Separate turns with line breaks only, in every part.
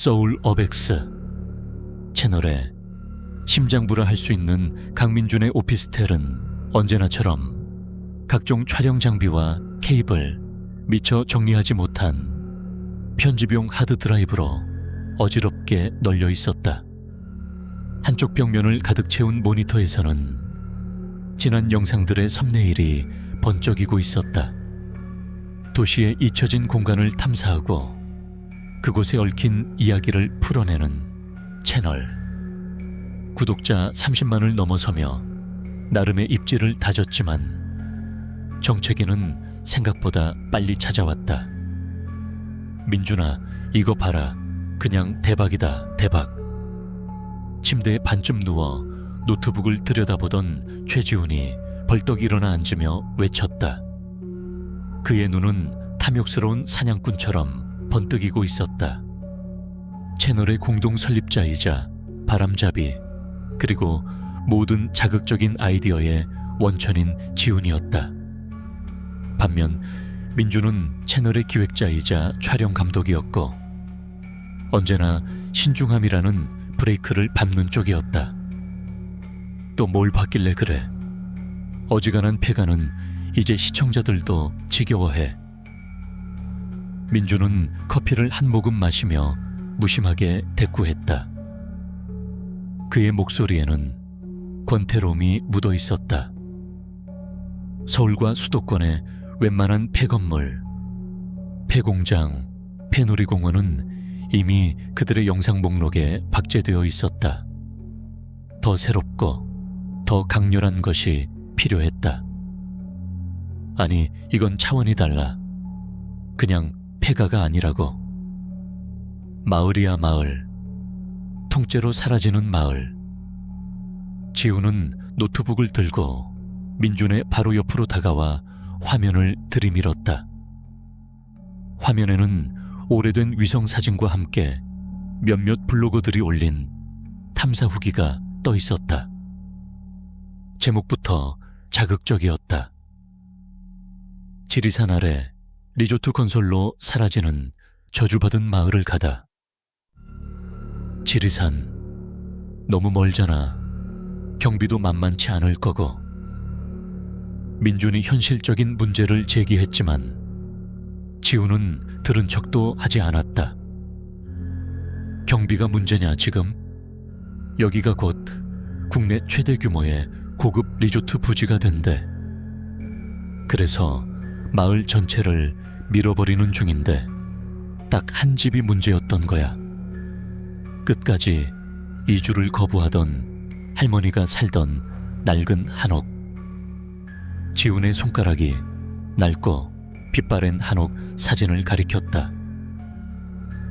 서울 어백스 채널에 심장부라 할 수 있는 강민준의 오피스텔은 언제나처럼 각종 촬영 장비와 케이블, 미처 정리하지 못한 편집용 하드드라이브로 어지럽게 널려 있었다. 한쪽 벽면을 가득 채운 모니터에서는 지난 영상들의 썸네일이 번쩍이고 있었다. 도시의 잊혀진 공간을 탐사하고 그곳에 얽힌 이야기를 풀어내는 채널. 구독자 30만을 넘어서며 나름의 입지를 다졌지만 정체기는 생각보다 빨리 찾아왔다. 민준아, 이거 봐라. 그냥 대박이다, 대박. 침대에 반쯤 누워 노트북을 들여다보던 최지훈이 벌떡 일어나 앉으며 외쳤다. 그의 눈은 탐욕스러운 사냥꾼처럼 번뜩이고 있었다. 채널의 공동 설립자이자 바람잡이, 그리고 모든 자극적인 아이디어의 원천인 지훈이었다. 반면 민준은 채널의 기획자이자 촬영 감독이었고 언제나 신중함이라는 브레이크를 밟는 쪽이었다. 또 뭘 봤길래 그래? 어지간한 폐가는 이제 시청자들도 지겨워해. 민준은 커피를 한 모금 마시며 무심하게 대꾸했다. 그의 목소리에는 권태로움이 묻어 있었다. 서울과 수도권의 웬만한 폐건물, 폐공장, 폐놀이공원은 이미 그들의 영상 목록에 박제되어 있었다. 더 새롭고 더 강렬한 것이 필요했다. 아니, 이건 차원이 달라. 그냥 폐가가 아니라고. 마을이야 마을. 통째로 사라지는 마을. 지훈은 노트북을 들고 민준의 바로 옆으로 다가와 화면을 들이밀었다. 화면에는 오래된 위성사진과 함께 몇몇 블로거들이 올린 탐사 후기가 떠 있었다. 제목부터 자극적이었다. 지리산 아래 리조트 건설로 사라지는 저주받은 마을을 가다. 지리산, 너무 멀잖아. 경비도 만만치 않을 거고. 민준이 현실적인 문제를 제기했지만 지훈은 들은 척도 하지 않았다. 경비가 문제냐 지금? 여기가 곧 국내 최대 규모의 고급 리조트 부지가 된대. 그래서 마을 전체를 밀어버리는 중인데 딱 한 집이 문제였던 거야. 끝까지 이주를 거부하던 할머니가 살던 낡은 한옥. 지훈의 손가락이 낡고 빛바랜 한옥 사진을 가리켰다.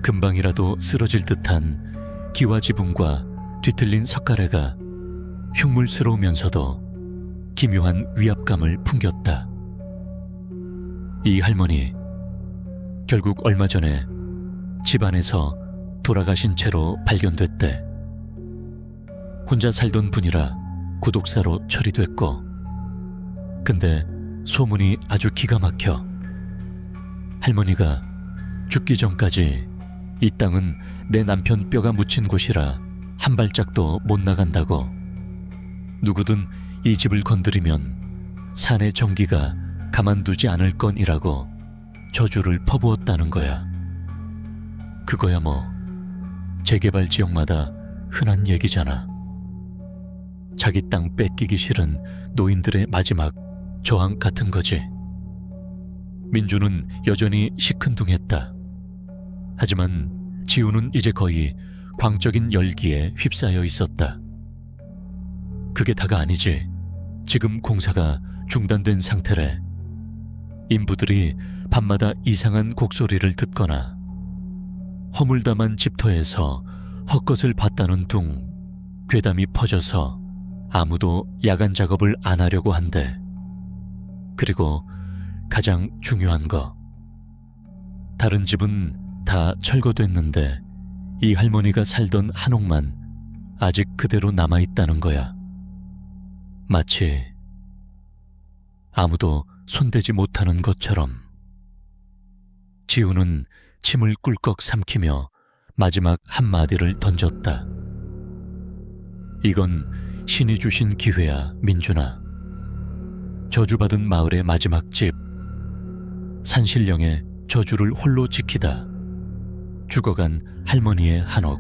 금방이라도 쓰러질 듯한 기와 지붕과 뒤틀린 석가래가 흉물스러우면서도 기묘한 위압감을 풍겼다. 이 할머니, 결국 얼마 전에 집안에서 돌아가신 채로 발견됐대. 혼자 살던 분이라 구독사로 처리됐고, 근데 소문이 아주 기가 막혀. 할머니가 죽기 전까지 이 땅은 내 남편 뼈가 묻힌 곳이라 한 발짝도 못 나간다고. 누구든 이 집을 건드리면 산의 전기가 가만두지 않을 건이라고 저주를 퍼부었다는 거야. 그거야 뭐 재개발 지역마다 흔한 얘기잖아. 자기 땅 뺏기기 싫은 노인들의 마지막 저항 같은 거지. 민준은 여전히 시큰둥했다. 하지만 지훈은 이제 거의 광적인 열기에 휩싸여 있었다. 그게 다가 아니지. 지금 공사가 중단된 상태래. 인부들이 밤마다 이상한 곡소리를 듣거나 허물담한 집터에서 헛것을 봤다는 둥 괴담이 퍼져서 아무도 야간 작업을 안 하려고 한대. 그리고 가장 중요한 거, 다른 집은 다 철거됐는데 이 할머니가 살던 한옥만 아직 그대로 남아있다는 거야. 마치 아무도 손대지 못하는 것처럼. 지훈은 침을 꿀꺽 삼키며 마지막 한마디를 던졌다. 이건 신이 주신 기회야, 민준아. 저주받은 마을의 마지막 집. 산신령의 저주를 홀로 지키다 죽어간 할머니의 한옥.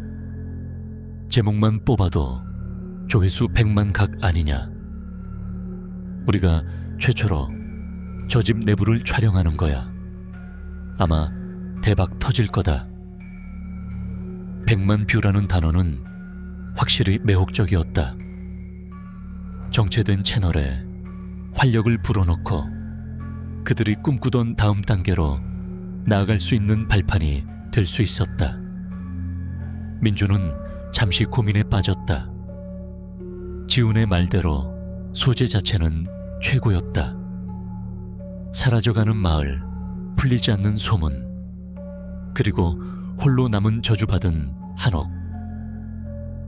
제목만 뽑아도 조회수 100만 각 아니냐. 우리가 최초로 저 집 내부를 촬영하는 거야. 아마 대박 터질 거다. 100만 뷰라는 단어는 확실히 매혹적이었다. 정체된 채널에 활력을 불어넣고 그들이 꿈꾸던 다음 단계로 나아갈 수 있는 발판이 될 수 있었다. 민주는 잠시 고민에 빠졌다. 지훈의 말대로 소재 자체는 최고였다. 사라져가는 마을, 풀리지 않는 소문, 그리고 홀로 남은 저주받은 한옥.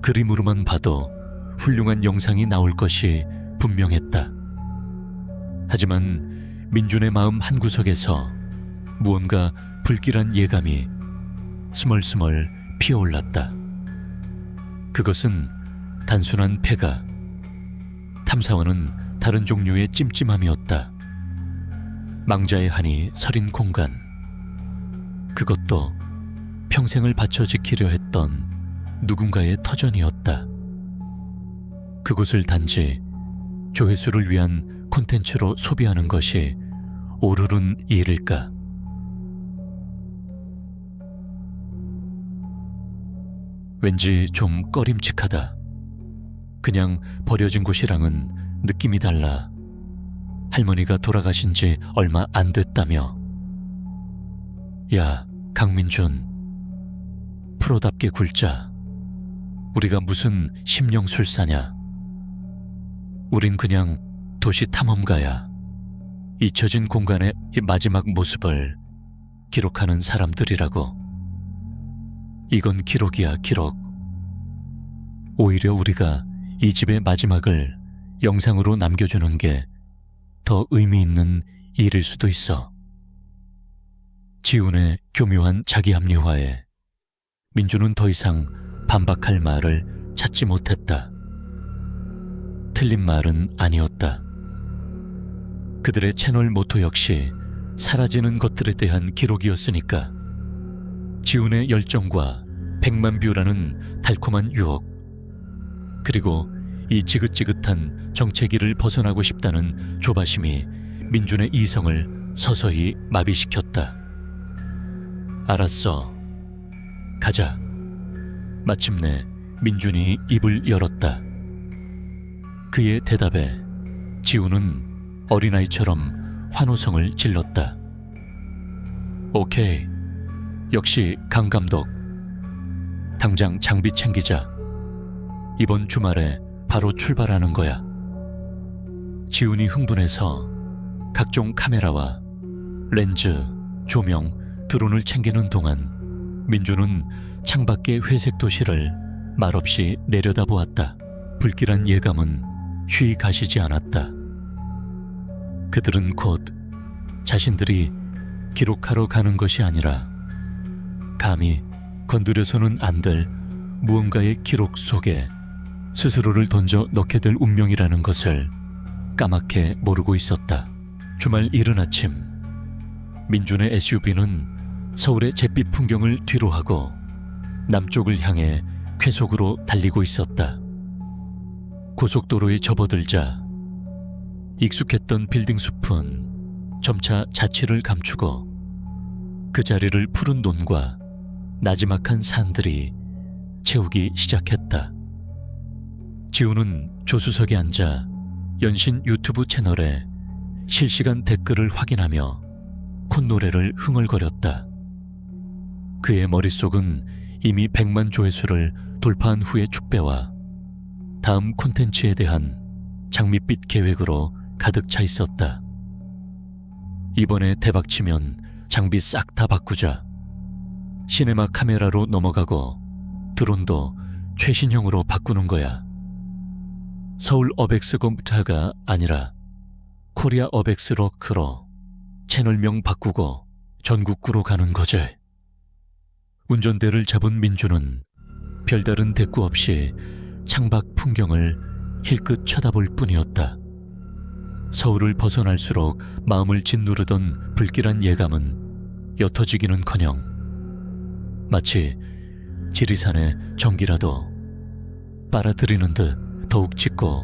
그림으로만 봐도 훌륭한 영상이 나올 것이 분명했다. 하지만 민준의 마음 한구석에서 무언가 불길한 예감이 스멀스멀 피어올랐다. 그것은 단순한 폐가, 탐사와는 다른 종류의 찜찜함이었다. 망자의 한이 서린 공간, 그것도 평생을 바쳐 지키려 했던 누군가의 터전이었다. 그곳을 단지 조회수를 위한 콘텐츠로 소비하는 것이 옳은 일일까? 왠지 좀 꺼림칙하다. 그냥 버려진 곳이랑은 느낌이 달라. 할머니가 돌아가신 지 얼마 안 됐다며. 야, 강민준. 프로답게 굴자. 우리가 무슨 심령술사냐. 우린 그냥 도시 탐험가야. 잊혀진 공간의 마지막 모습을 기록하는 사람들이라고. 이건 기록이야, 기록. 오히려 우리가 이 집의 마지막을 영상으로 남겨주는 게 더 의미 있는 일일 수도 있어. 지훈의 교묘한 자기 합리화에 민주는 더 이상 반박할 말을 찾지 못했다. 틀린 말은 아니었다. 그들의 채널 모토 역시 사라지는 것들에 대한 기록이었으니까. 지훈의 열정과 100만 뷰라는 달콤한 유혹, 그리고 이 지긋지긋한 정체기를 벗어나고 싶다는 조바심이 민준의 이성을 서서히 마비시켰다. 알았어. 가자. 마침내 민준이 입을 열었다. 그의 대답에 지훈은 어린아이처럼 환호성을 질렀다. 오케이. 역시 강 감독. 당장 장비 챙기자. 이번 주말에 바로 출발하는 거야. 지훈이 흥분해서 각종 카메라와 렌즈, 조명, 드론을 챙기는 동안 민주는 창밖의 회색 도시를 말없이 내려다보았다. 불길한 예감은 쉬이 가시지 않았다. 그들은 곧 자신들이 기록하러 가는 것이 아니라 감히 건드려서는 안 될 무언가의 기록 속에 스스로를 던져 넣게 될 운명이라는 것을 까맣게 모르고 있었다. 주말 이른 아침, 민준의 SUV는 서울의 잿빛 풍경을 뒤로하고 남쪽을 향해 쾌속으로 달리고 있었다. 고속도로에 접어들자 익숙했던 빌딩 숲은 점차 자취를 감추고 그 자리를 푸른 논과 나지막한 산들이 채우기 시작했다. 지훈은 조수석에 앉아 연신 유튜브 채널에 실시간 댓글을 확인하며 콧노래를 흥얼거렸다. 그의 머릿속은 이미 100만 조회수를 돌파한 후의 축배와 다음 콘텐츠에 대한 장밋빛 계획으로 가득 차 있었다. 이번에 대박치면 장비 싹 다 바꾸자. 시네마 카메라로 넘어가고 드론도 최신형으로 바꾸는 거야. 서울 어백스 컴퓨터가 아니라 코리아 어백스 로크로 채널명 바꾸고 전국구로 가는 거지. 운전대를 잡은 민주는 별다른 대꾸 없이 창밖 풍경을 힐끗 쳐다볼 뿐이었다. 서울을 벗어날수록 마음을 짓누르던 불길한 예감은 옅어지기는커녕 마치 지리산의 전기라도 빨아들이는 듯 더욱 짙고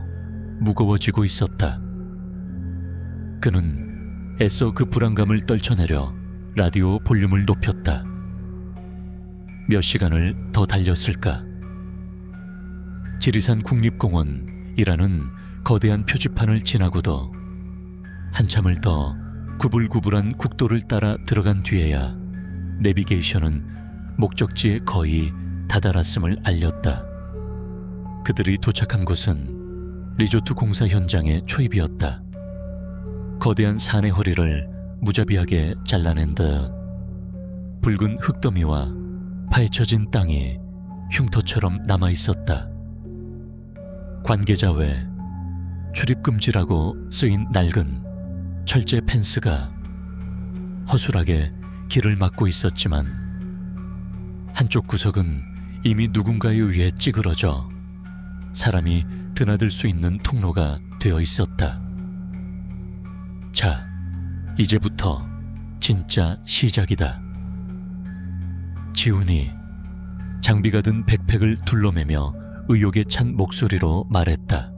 무거워지고 있었다. 그는 애써 그 불안감을 떨쳐내려 라디오 볼륨을 높였다. 몇 시간을 더 달렸을까? 지리산 국립공원이라는 거대한 표지판을 지나고도 한참을 더 구불구불한 국도를 따라 들어간 뒤에야 내비게이션은 목적지에 거의 다다랐음을 알렸다. 그들이 도착한 곳은 리조트 공사 현장의 초입이었다. 거대한 산의 허리를 무자비하게 잘라낸 듯 붉은 흙더미와 파헤쳐진 땅이 흉터처럼 남아있었다. 관계자 외 출입금지라고 쓰인 낡은 철제 펜스가 허술하게 길을 막고 있었지만 한쪽 구석은 이미 누군가에 의해 찌그러져 사람이 드나들 수 있는 통로가 되어 있었다. 자, 이제부터 진짜 시작이다. 지훈이 장비가 든 백팩을 둘러매며 의욕에 찬 목소리로 말했다.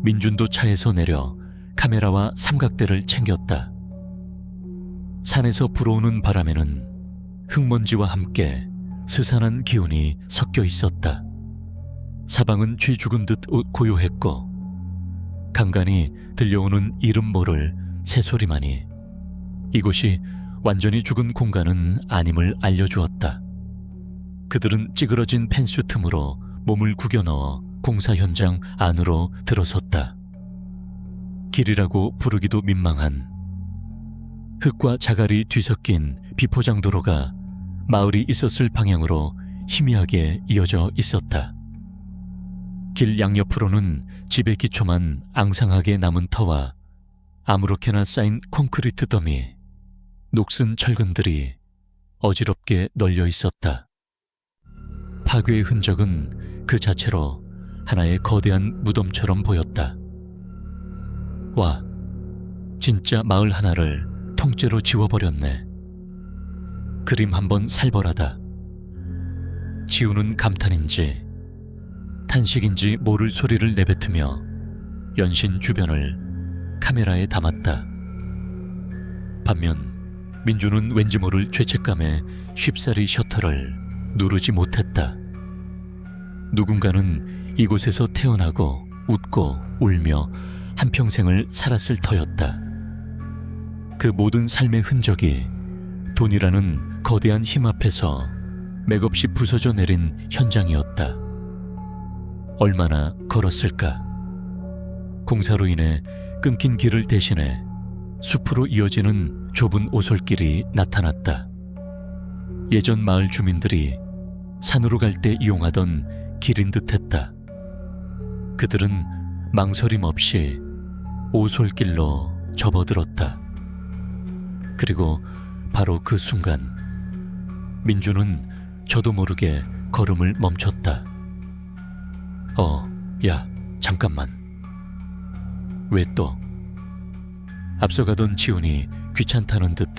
민준도 차에서 내려 카메라와 삼각대를 챙겼다. 산에서 불어오는 바람에는 흙먼지와 함께 스산한 기운이 섞여 있었다. 사방은 쥐 죽은 듯 고요했고 간간히 들려오는 이름 모를 새소리만이 이곳이 완전히 죽은 공간은 아님을 알려주었다. 그들은 찌그러진 펜스 틈으로 몸을 구겨 넣어 공사 현장 안으로 들어섰다. 길이라고 부르기도 민망한 흙과 자갈이 뒤섞인 비포장도로가 마을이 있었을 방향으로 희미하게 이어져 있었다. 길 양옆으로는 집의 기초만 앙상하게 남은 터와 아무렇게나 쌓인 콘크리트 더미, 녹슨 철근들이 어지럽게 널려 있었다. 파괴의 흔적은 그 자체로 하나의 거대한 무덤처럼 보였다. 와, 진짜 마을 하나를 통째로 지워버렸네. 그림 한번 살벌하다. 지우는 감탄인지 탄식인지 모를 소리를 내뱉으며 연신 주변을 카메라에 담았다. 반면 민주는 왠지 모를 죄책감에 쉽사리 셔터를 누르지 못했다. 누군가는 이곳에서 태어나고 웃고 울며 한평생을 살았을 터였다. 그 모든 삶의 흔적이 돈이라는 거대한 힘 앞에서 맥없이 부서져 내린 현장이었다. 얼마나 걸었을까? 공사로 인해 끊긴 길을 대신해 숲으로 이어지는 좁은 오솔길이 나타났다. 예전 마을 주민들이 산으로 갈 때 이용하던 길인 듯했다. 그들은 망설임 없이 오솔길로 접어들었다. 그리고 바로 그 순간 민주는 저도 모르게 걸음을 멈췄다. 야, 잠깐만. 왜 또? 앞서가던 지훈이 귀찮다는 듯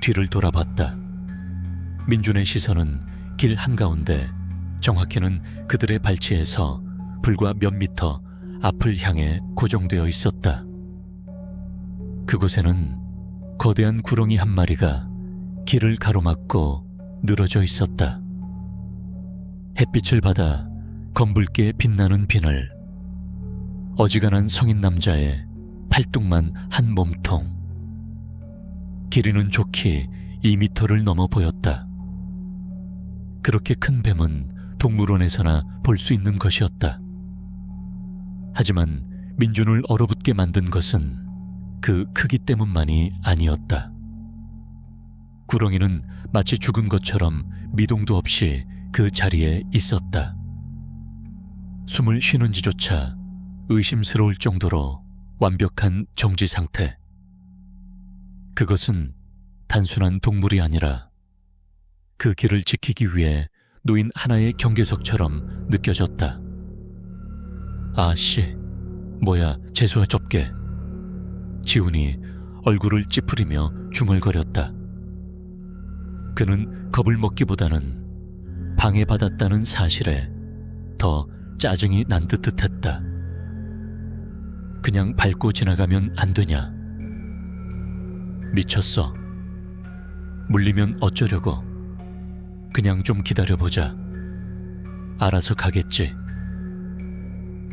뒤를 돌아봤다. 민준의 시선은 길 한가운데, 정확히는 그들의 발치에서 불과 몇 미터 앞을 향해 고정되어 있었다. 그곳에는 거대한 구렁이 한 마리가 길을 가로막고 늘어져 있었다. 햇빛을 받아 검붉게 빛나는 비늘, 어지간한 성인 남자의 팔뚝만 한 몸통. 길이는 좋게 2미터를 넘어 보였다. 그렇게 큰 뱀은 동물원에서나 볼 수 있는 것이었다. 하지만 민준을 얼어붙게 만든 것은 그 크기 때문만이 아니었다. 구렁이는 마치 죽은 것처럼 미동도 없이 그 자리에 있었다. 숨을 쉬는지조차 의심스러울 정도로 완벽한 정지 상태. 그것은 단순한 동물이 아니라 그 길을 지키기 위해 놓인 하나의 경계석처럼 느껴졌다. 아씨, 뭐야, 재수와 접게. 지훈이 얼굴을 찌푸리며 중얼거렸다. 그는 겁을 먹기보다는 방해받았다는 사실에 더 짜증이 난 듯했다. 그냥 밟고 지나가면 안 되냐? 미쳤어. 물리면 어쩌려고. 그냥 좀 기다려보자. 알아서 가겠지.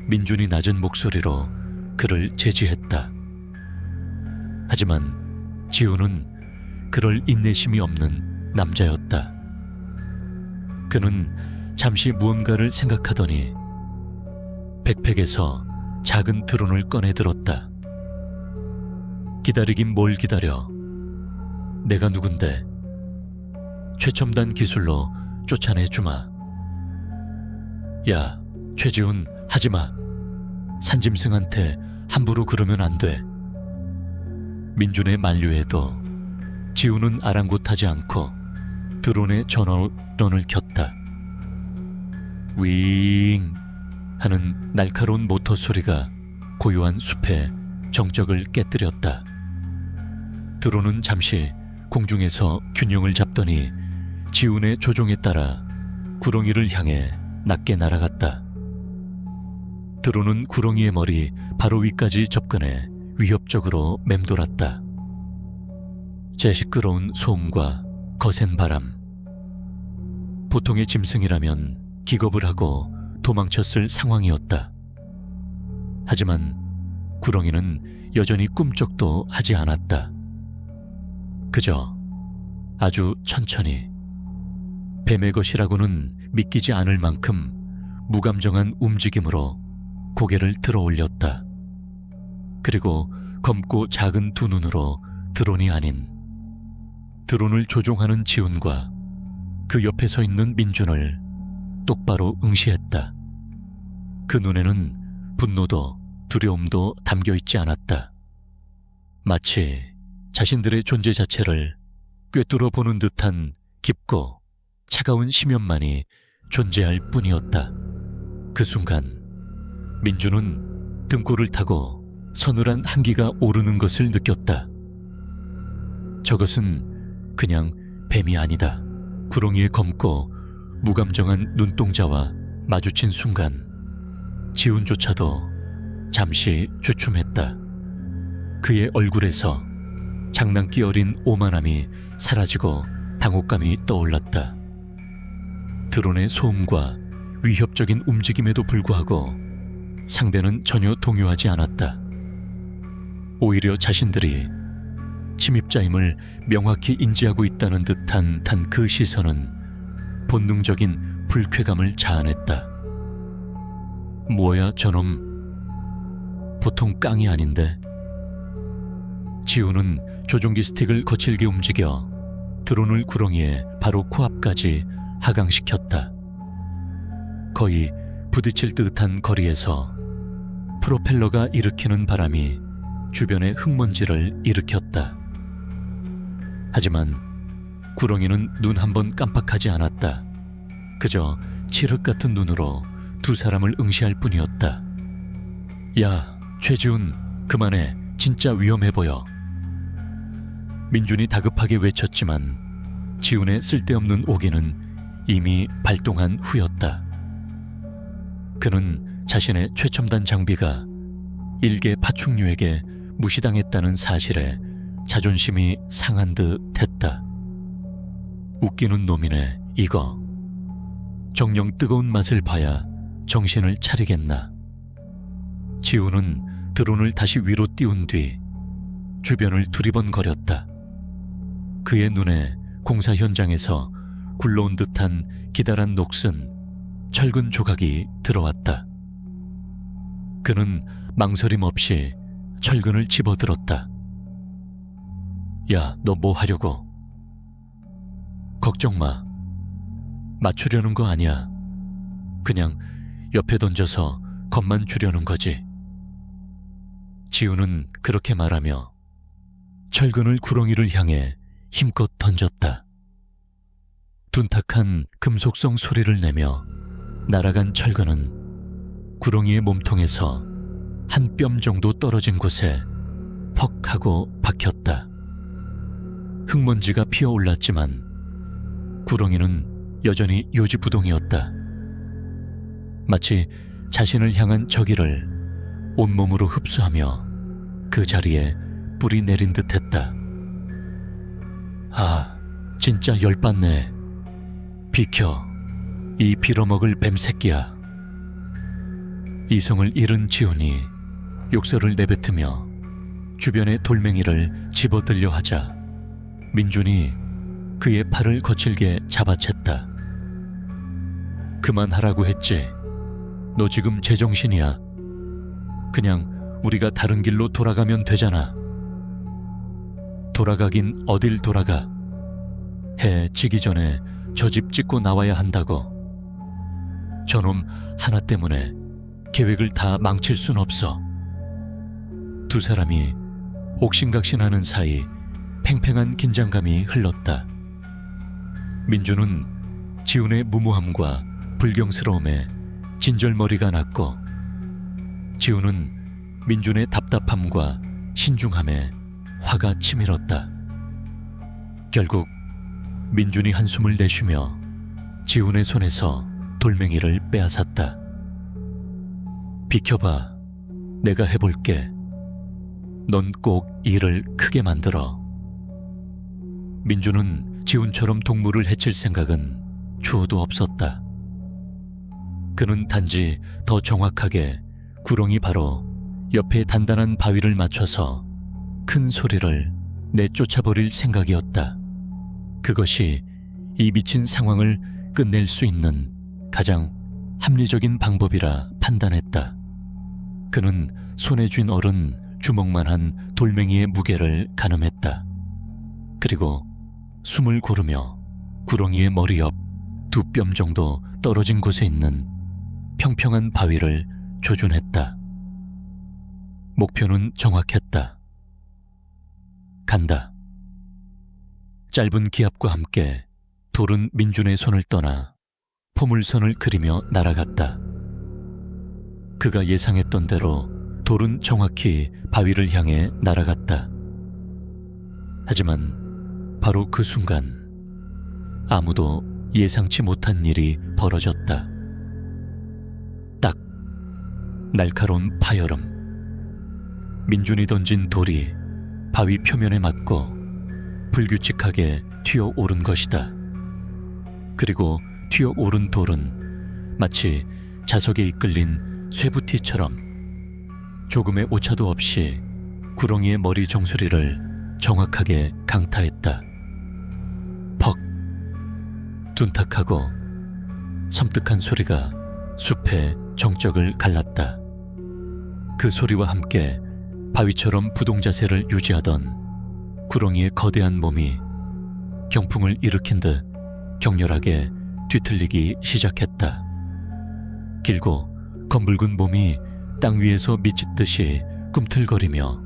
민준이 낮은 목소리로 그를 제지했다. 하지만 지훈은 그럴 인내심이 없는 남자였다. 그는 잠시 무언가를 생각하더니 백팩에서 작은 드론을 꺼내 들었다. 기다리긴 뭘 기다려. 내가 누군데. 최첨단 기술로 쫓아내주마. 야, 최지훈, 하지마. 산짐승한테 함부로 그러면 안 돼. 민준의 만류에도 지훈은 아랑곳하지 않고 드론의 전원을 켰다. 윙 하는 날카로운 모터 소리가 고요한 숲의 정적을 깨뜨렸다. 드론은 잠시 공중에서 균형을 잡더니 지훈의 조종에 따라 구렁이를 향해 낮게 날아갔다. 드론은 구렁이의 머리 바로 위까지 접근해 위협적으로 맴돌았다. 제 시끄러운 소음과 거센 바람. 보통의 짐승이라면 기겁을 하고 도망쳤을 상황이었다. 하지만 구렁이는 여전히 꿈쩍도 하지 않았다. 그저 아주 천천히 뱀의 것이라고는 믿기지 않을 만큼 무감정한 움직임으로 고개를 들어 올렸다. 그리고 검고 작은 두 눈으로 드론이 아닌 드론을 조종하는 지훈과 그 옆에 서 있는 민준을 똑바로 응시했다. 그 눈에는 분노도 두려움도 담겨있지 않았다. 마치 자신들의 존재 자체를 꿰뚫어 보는 듯한 깊고 차가운 심연만이 존재할 뿐이었다. 그 순간 민준은 등골을 타고 서늘한 한기가 오르는 것을 느꼈다. 저것은 그냥 뱀이 아니다. 구렁이의 검고 무감정한 눈동자와 마주친 순간 지훈조차도 잠시 주춤했다. 그의 얼굴에서 장난기 어린 오만함이 사라지고 당혹감이 떠올랐다. 드론의 소음과 위협적인 움직임에도 불구하고 상대는 전혀 동요하지 않았다. 오히려 자신들이 침입자임을 명확히 인지하고 있다는 듯한 단 그 시선은 본능적인 불쾌감을 자아냈다. 뭐야 저놈, 보통 깡이 아닌데. 지훈은 조종기 스틱을 거칠게 움직여 드론을 구렁이에 바로 코앞까지 하강시켰다. 거의 부딪힐 듯한 거리에서 프로펠러가 일으키는 바람이 주변의 흙먼지를 일으켰다. 하지만 구렁이는 눈 한 번 깜빡하지 않았다. 그저 칠흑 같은 눈으로 두 사람을 응시할 뿐이었다. 야, 최지훈, 그만해. 진짜 위험해 보여. 민준이 다급하게 외쳤지만 지훈의 쓸데없는 오기는 이미 발동한 후였다. 그는 자신의 최첨단 장비가 일개 파충류에게 무시당했다는 사실에 자존심이 상한 듯 했다. 웃기는 놈이네, 이거. 정녕 뜨거운 맛을 봐야 정신을 차리겠나. 지훈은 드론을 다시 위로 띄운 뒤 주변을 두리번거렸다. 그의 눈에 공사 현장에서 굴러온 듯한 기다란 녹슨 철근 조각이 들어왔다. 그는 망설임 없이 철근을 집어들었다. 야, 너 뭐 하려고? 걱정 마. 맞추려는 거 아니야. 그냥 옆에 던져서 겁만 주려는 거지. 지훈은 그렇게 말하며 철근을 구렁이를 향해 힘껏 던졌다. 둔탁한 금속성 소리를 내며 날아간 철근은 구렁이의 몸통에서 한 뼘 정도 떨어진 곳에 퍽 하고 박혔다. 흙먼지가 피어올랐지만 구렁이는 여전히 요지부동이었다. 마치 자신을 향한 저기를 온몸으로 흡수하며 그 자리에 뿌리 내린 듯했다. 아, 진짜 열받네. 비켜, 이 빌어먹을 뱀새끼야. 이성을 잃은 지훈이 욕설을 내뱉으며 주변의 돌멩이를 집어들려 하자 민준이 그의 팔을 거칠게 잡아챘다. 그만하라고 했지. 너 지금 제정신이야. 그냥 우리가 다른 길로 돌아가면 되잖아. 돌아가긴 어딜 돌아가. 해 지기 전에 저 집 짓고 나와야 한다고. 저놈 하나 때문에 계획을 다 망칠 순 없어. 두 사람이 옥신각신하는 사이 팽팽한 긴장감이 흘렀다. 민주는 지훈의 무모함과 불경스러움에 진절머리가 났고, 지훈은 민준의 답답함과 신중함에 화가 치밀었다. 결국 민준이 한숨을 내쉬며 지훈의 손에서 돌멩이를 빼앗았다. 비켜봐. 내가 해볼게. 넌 꼭 일을 크게 만들어. 민준은 지훈처럼 동물을 해칠 생각은 추호도 없었다. 그는 단지 더 정확하게 구렁이 바로 옆에 단단한 바위를 맞춰서 큰 소리를 내쫓아버릴 생각이었다. 그것이 이 미친 상황을 끝낼 수 있는 가장 합리적인 방법이라 판단했다. 그는 손에 쥔 얼은 주먹만한 돌멩이의 무게를 가늠했다. 그리고 숨을 고르며 구렁이의 머리 옆 2뼘 정도 떨어진 곳에 있는 평평한 바위를 조준했다. 목표는 정확했다. 간다. 짧은 기압과 함께 돌은 민준의 손을 떠나 포물선을 그리며 날아갔다. 그가 예상했던 대로 돌은 정확히 바위를 향해 날아갔다. 하지만 바로 그 순간 아무도 예상치 못한 일이 벌어졌다. 딱 날카로운 파열음. 민준이 던진 돌이 바위 표면에 맞고 불규칙하게 튀어오른 것이다. 그리고 튀어오른 돌은 마치 자석에 이끌린 쇠부티처럼 조금의 오차도 없이 구렁이의 머리 정수리를 정확하게 강타했다. 퍽! 둔탁하고 섬뜩한 소리가 숲의 정적을 갈랐다. 그 소리와 함께 바위처럼 부동자세를 유지하던 구렁이의 거대한 몸이 경풍을 일으킨 듯 격렬하게 뒤틀리기 시작했다. 길고 검붉은 몸이 땅 위에서 미치듯이 꿈틀거리며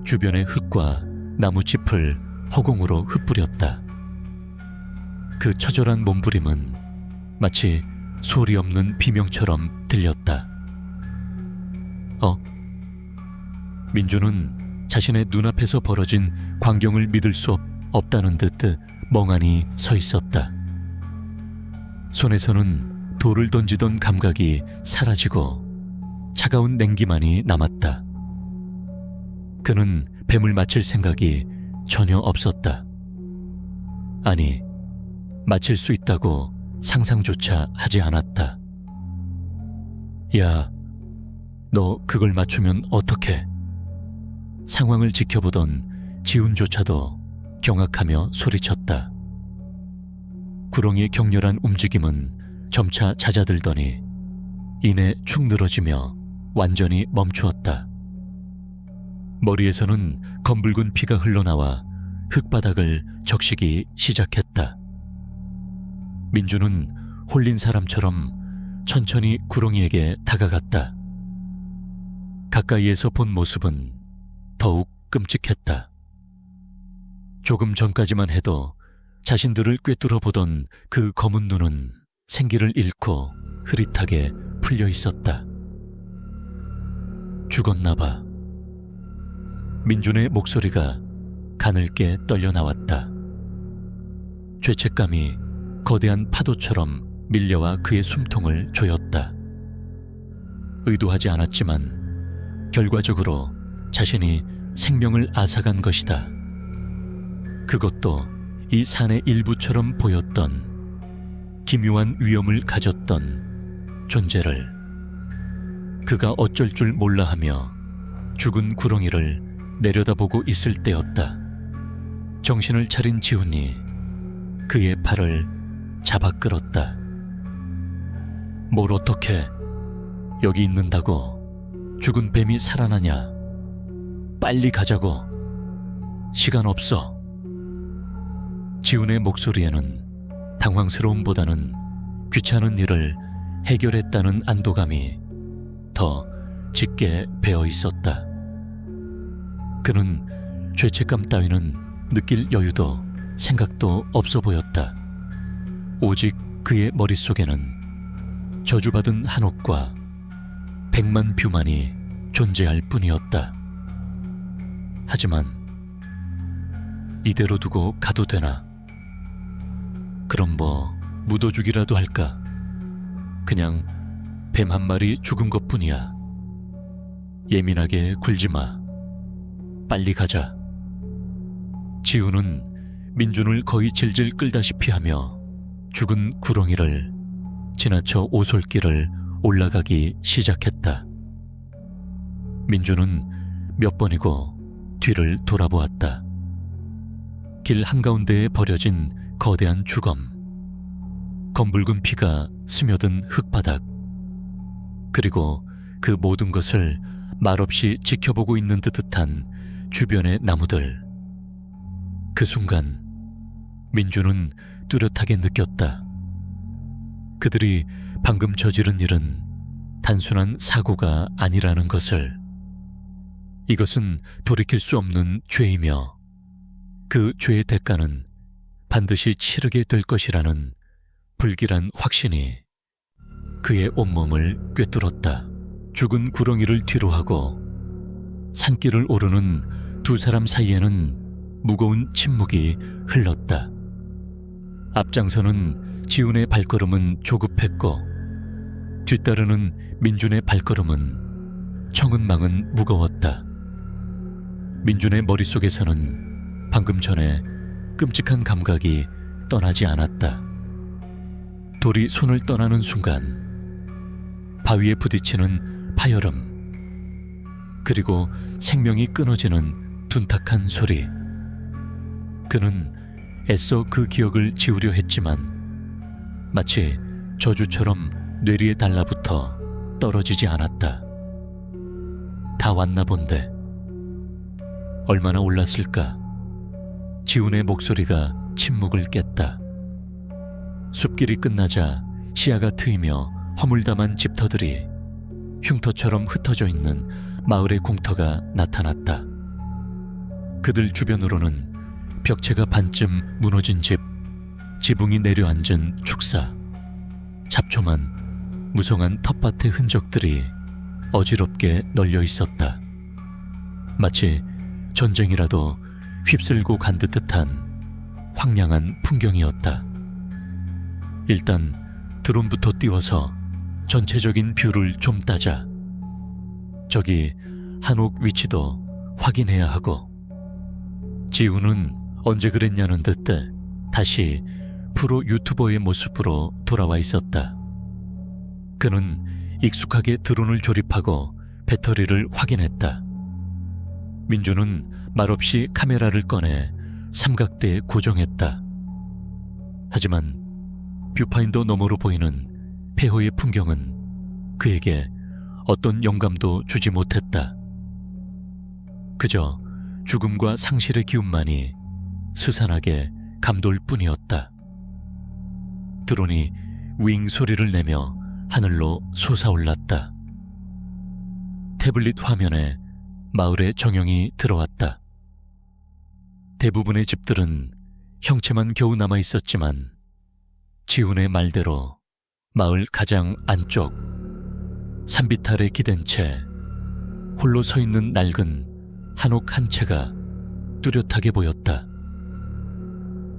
주변의 흙과 나무짚을 허공으로 흩뿌렸다. 그 처절한 몸부림은 마치 소리 없는 비명처럼 들렸다. 민준은 자신의 눈앞에서 벌어진 광경을 믿을 수 없다는 듯 멍하니 서 있었다. 손에서는 돌을 던지던 감각이 사라지고 차가운 냉기만이 남았다. 그는 뱀을 맞힐 생각이 전혀 없었다. 아니, 맞힐 수 있다고 상상조차 하지 않았다. 야, 너 그걸 맞추면 어떡해? 상황을 지켜보던 지훈조차도 경악하며 소리쳤다. 구렁이의 격렬한 움직임은 점차 잦아들더니 이내 축 늘어지며 완전히 멈추었다. 머리에서는 검붉은 피가 흘러나와 흙바닥을 적시기 시작했다. 민주는 홀린 사람처럼 천천히 구렁이에게 다가갔다. 가까이에서 본 모습은 더욱 끔찍했다. 조금 전까지만 해도 자신들을 꿰뚫어 보던 그 검은 눈은 생기를 잃고 흐릿하게 풀려 있었다. 죽었나 봐. 민준의 목소리가 가늘게 떨려 나왔다. 죄책감이 거대한 파도처럼 밀려와 그의 숨통을 조였다. 의도하지 않았지만 결과적으로 자신이 생명을 앗아간 것이다. 그것도 이 산의 일부처럼 보였던 기묘한 위엄을 가졌던 존재를 그가 어쩔 줄 몰라하며 죽은 구렁이를 내려다보고 있을 때였다. 정신을 차린 지훈이 그의 팔을 잡아 끌었다. 뭘 어떻게 여기 있는다고 죽은 뱀이 살아나냐? 빨리 가자고. 시간 없어. 지훈의 목소리에는 당황스러움보다는 귀찮은 일을 해결했다는 안도감이 더 짙게 배어 있었다. 그는 죄책감 따위는 느낄 여유도 생각도 없어 보였다. 오직 그의 머릿속에는 저주받은 한옥과 100만 뷰만이 존재할 뿐이었다. 하지만 이대로 두고 가도 되나? 그럼 뭐 묻어주기라도 할까? 그냥 뱀 한 마리 죽은 것뿐이야. 예민하게 굴지 마. 빨리 가자. 지우는 민준을 거의 질질 끌다시피 하며 죽은 구렁이를 지나쳐 오솔길을 올라가기 시작했다. 민준은 몇 번이고 뒤를 돌아보았다. 길 한가운데에 버려진 거대한 주검, 검붉은 피가 스며든 흙바닥, 그리고 그 모든 것을 말없이 지켜보고 있는 듯한 주변의 나무들. 그 순간 민준은 뚜렷하게 느꼈다. 그들이 방금 저지른 일은 단순한 사고가 아니라는 것을. 이것은 돌이킬 수 없는 죄이며 그 죄의 대가는 반드시 치르게 될 것이라는 불길한 확신이 그의 온몸을 꿰뚫었다. 죽은 구렁이를 뒤로하고 산길을 오르는 두 사람 사이에는 무거운 침묵이 흘렀다. 앞장서는 지훈의 발걸음은 조급했고 뒤따르는 민준의 발걸음은 청은망은 무거웠다. 민준의 머릿속에서는 방금 전에 끔찍한 감각이 떠나지 않았다. 돌이 손을 떠나는 순간 바위에 부딪히는 파열음, 그리고 생명이 끊어지는 둔탁한 소리. 그는 애써 그 기억을 지우려 했지만 마치 저주처럼 뇌리에 달라붙어 떨어지지 않았다. 다 왔나 본데. 얼마나 올랐을까? 지훈의 목소리가 침묵을 깼다. 숲길이 끝나자 시야가 트이며 허물담한 집터들이 흉터처럼 흩어져 있는 마을의 공터가 나타났다. 그들 주변으로는 벽체가 반쯤 무너진 집, 지붕이 내려앉은 축사, 잡초만 무성한 텃밭의 흔적들이 어지럽게 널려 있었다. 마치 전쟁이라도 휩쓸고 간 듯한 황량한 풍경이었다. 일단 드론부터 띄워서 전체적인 뷰를 좀 따자. 저기 한옥 위치도 확인해야 하고. 지훈은 언제 그랬냐는 듯 다시 프로 유튜버의 모습으로 돌아와 있었다. 그는 익숙하게 드론을 조립하고 배터리를 확인했다. 민준은 말없이 카메라를 꺼내 삼각대에 고정했다. 하지만 뷰파인더 너머로 보이는 폐허의 풍경은 그에게 어떤 영감도 주지 못했다. 그저 죽음과 상실의 기운만이 스산하게 감돌 뿐이었다. 드론이 윙 소리를 내며 하늘로 솟아올랐다. 태블릿 화면에 마을의 정영이 들어왔다. 대부분의 집들은 형체만 겨우 남아 있었지만 지훈의 말대로 마을 가장 안쪽 산비탈에 기댄 채 홀로 서 있는 낡은 한옥 한 채가 뚜렷하게 보였다.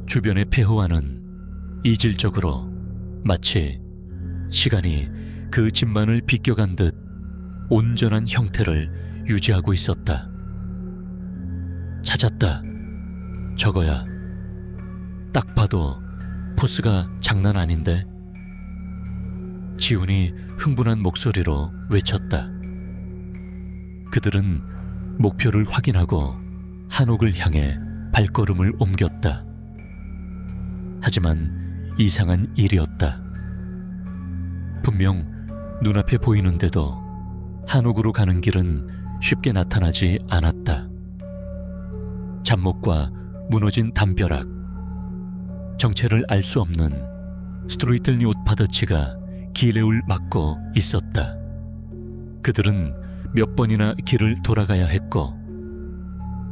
주변의 폐허와는 이질적으로 마치 시간이 그 집만을 비껴간 듯 온전한 형태를 유지하고 있었다. 찾았다. 저거야. 딱 봐도 포스가 장난 아닌데. 지훈이 흥분한 목소리로 외쳤다. 그들은 목표를 확인하고 한옥을 향해 발걸음을 옮겼다. 하지만 이상한 일이었다. 분명 눈앞에 보이는데도 한옥으로 가는 길은 쉽게 나타나지 않았다. 잡목과 무너진 담벼락, 정체를 알 수 없는 스트루이틀니 옷파더치가 길에울 막고 있었다. 그들은 몇 번이나 길을 돌아가야 했고,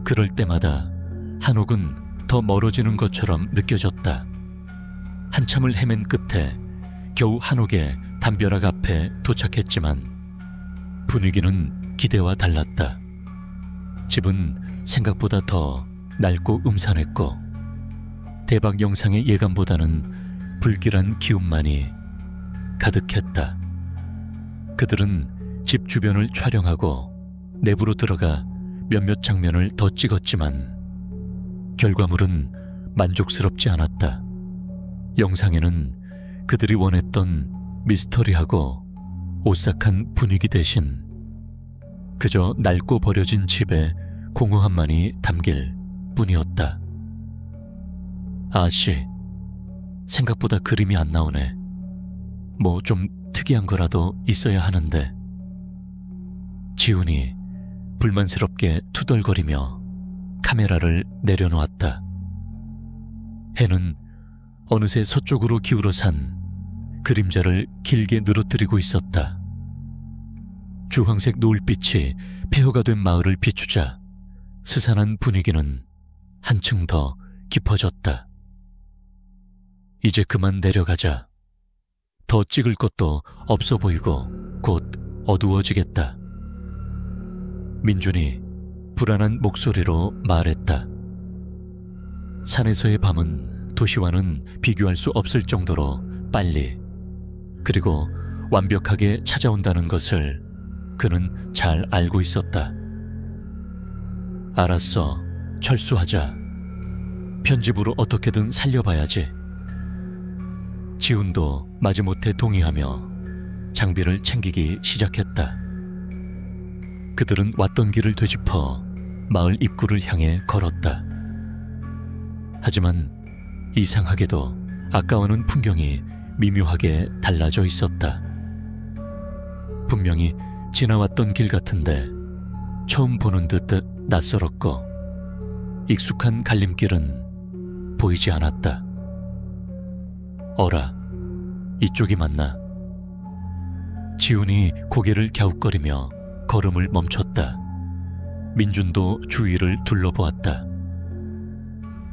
그럴 때마다 한옥은 더 멀어지는 것처럼 느껴졌다. 한참을 헤맨 끝에 겨우 한옥의 담벼락 앞에 도착했지만 분위기는 기대와 달랐다. 집은 생각보다 더 낡고 음산했고 대박 영상의 예감보다는 불길한 기운만이 가득했다. 그들은 집 주변을 촬영하고 내부로 들어가 몇몇 장면을 더 찍었지만 결과물은 만족스럽지 않았다. 영상에는 그들이 원했던 미스터리하고 오싹한 분위기 대신 그저 낡고 버려진 집의 공허함만이 담길 뿐이었다. 아씨, 생각보다 그림이 안 나오네. 뭐 좀 특이한 거라도 있어야 하는데. 지훈이 불만스럽게 투덜거리며 카메라를 내려놓았다. 해는 어느새 서쪽으로 기울어 산 그림자를 길게 늘어뜨리고 있었다. 주황색 노을빛이 폐허가 된 마을을 비추자 스산한 분위기는 한층 더 깊어졌다. 이제 그만 내려가자. 더 찍을 것도 없어 보이고 곧 어두워지겠다. 민준이 불안한 목소리로 말했다. 산에서의 밤은 도시와는 비교할 수 없을 정도로 빨리, 그리고 완벽하게 찾아온다는 것을 그는 잘 알고 있었다. 알았어, 철수하자. 편집으로 어떻게든 살려봐야지. 지훈도 마지못해 동의하며 장비를 챙기기 시작했다. 그들은 왔던 길을 되짚어 마을 입구를 향해 걸었다. 하지만 이상하게도 아까와는 풍경이 미묘하게 달라져 있었다. 분명히 지나왔던 길 같은데 처음 보는 듯 낯설었고 익숙한 갈림길은 보이지 않았다. 어라, 이쪽이 맞나? 지훈이 고개를 갸웃거리며 걸음을 멈췄다. 민준도 주위를 둘러보았다.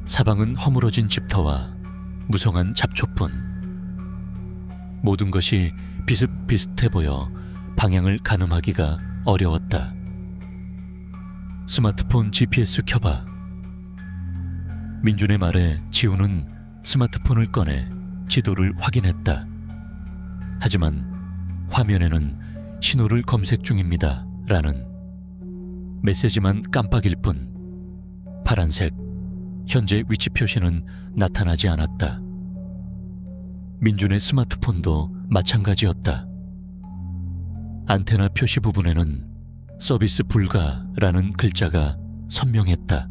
사방은 허물어진 집터와 무성한 잡초뿐. 모든 것이 비슷비슷해 보여 방향을 가늠하기가 어려웠다. 스마트폰 GPS 켜봐. 민준의 말에 지훈은 스마트폰을 꺼내 지도를 확인했다. 하지만 화면에는 신호를 검색 중입니다 라는 메시지만 깜빡일 뿐 파란색 현재 위치 표시는 나타나지 않았다. 민준의 스마트폰도 마찬가지였다. 안테나 표시 부분에는 서비스 불가라는 글자가 선명했다.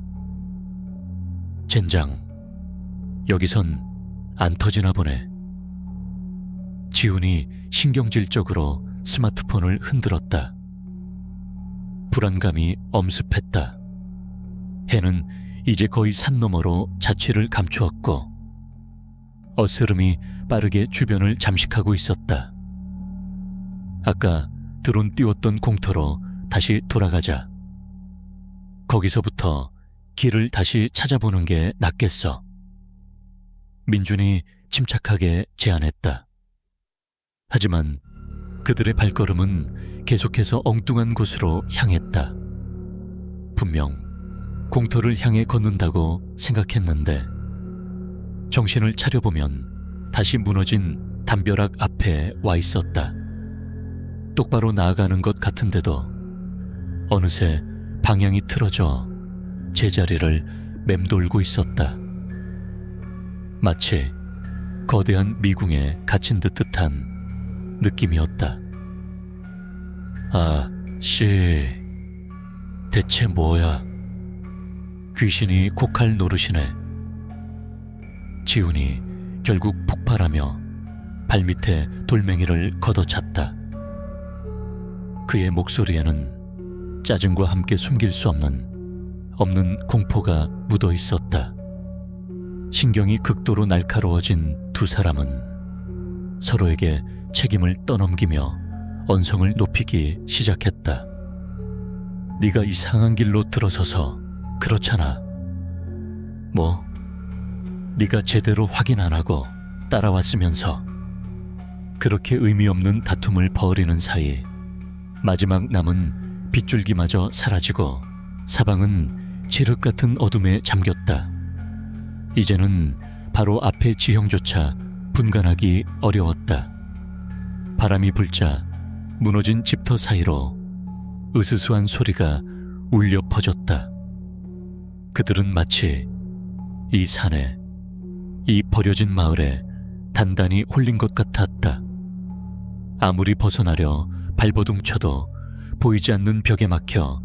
젠장, 여기선 안 터지나 보네. 지훈이 신경질적으로 스마트폰을 흔들었다. 불안감이 엄습했다. 해는 이제 거의 산 너머로 자취를 감추었고 어스름이 빠르게 주변을 잠식하고 있었다. 아까 드론 띄웠던 공터로 다시 돌아가자. 거기서부터 길을 다시 찾아보는 게 낫겠어. 민준이 침착하게 제안했다. 하지만 그들의 발걸음은 계속해서 엉뚱한 곳으로 향했다. 분명 공터를 향해 걷는다고 생각했는데 정신을 차려보면 다시 무너진 담벼락 앞에 와 있었다. 똑바로 나아가는 것 같은데도 어느새 방향이 틀어져 제자리를 맴돌고 있었다. 마치 거대한 미궁에 갇힌 듯한 느낌이었다. 아, 씨, 대체 뭐야? 귀신이 곡할 노릇이네. 지훈이 결국 폭발하며 발밑에 돌멩이를 걷어찼다. 그의 목소리에는 짜증과 함께 숨길 수 없는 공포가 묻어 있었다. 신경이 극도로 날카로워진 두 사람은 서로에게 책임을 떠넘기며 언성을 높이기 시작했다. 네가 이상한 길로 들어서서 그렇잖아. 뭐, 네가 제대로 확인 안 하고 따라왔으면서. 그렇게 의미 없는 다툼을 벌이는 사이 마지막 남은 빗줄기마저 사라지고 사방은 칠흑 같은 어둠에 잠겼다. 이제는 바로 앞의 지형조차 분간하기 어려웠다. 바람이 불자 무너진 집터 사이로 으스스한 소리가 울려 퍼졌다. 그들은 마치 이 산에, 이 버려진 마을에 단단히 홀린 것 같았다. 아무리 벗어나려 발버둥 쳐도 보이지 않는 벽에 막혀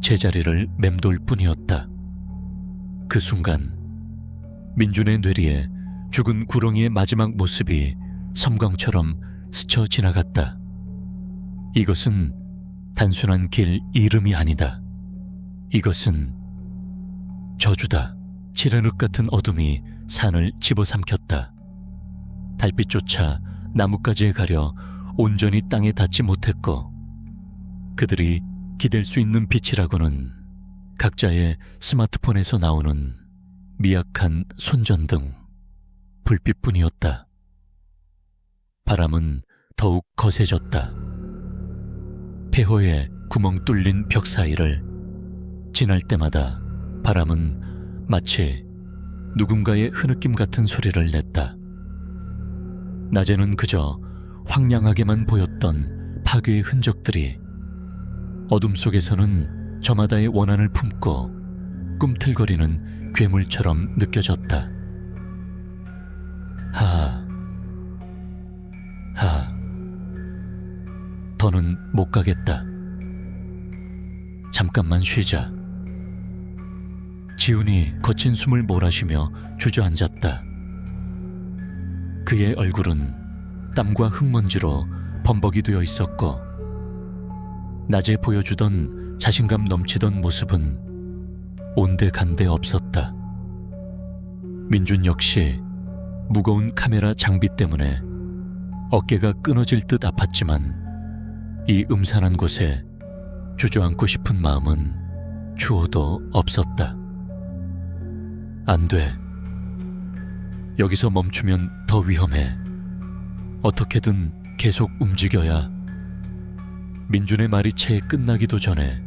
제자리를 맴돌 뿐이었다. 그 순간 민준의 뇌리에 죽은 구렁이의 마지막 모습이 섬광처럼 스쳐 지나갔다. 이것은 단순한 길 이름이 아니다. 이것은 저주다. 칠흑 같은 어둠이 산을 집어삼켰다. 달빛조차 나뭇가지에 가려 온전히 땅에 닿지 못했고 그들이 기댈 수 있는 빛이라고는 각자의 스마트폰에서 나오는 미약한 손전등, 불빛뿐이었다. 바람은 더욱 거세졌다. 폐허에 구멍 뚫린 벽 사이를 지날 때마다 바람은 마치 누군가의 흐느낌 같은 소리를 냈다. 낮에는 그저 황량하게만 보였던 파괴의 흔적들이 어둠 속에서는 저마다의 원한을 품고 꿈틀거리는 괴물처럼 느껴졌다. 더는 못 가겠다. 잠깐만 쉬자. 지훈이 거친 숨을 몰아쉬며 주저앉았다. 그의 얼굴은 땀과 흙먼지로 범벅이 되어 있었고 낮에 보여주던 자신감 넘치던 모습은 온데간데 없었다. 민준 역시 무거운 카메라 장비 때문에 어깨가 끊어질 듯 아팠지만 이 음산한 곳에 주저앉고 싶은 마음은 추호도 없었다. 안 돼. 여기서 멈추면 더 위험해. 어떻게든 계속 움직여야. 민준의 말이 채 끝나기도 전에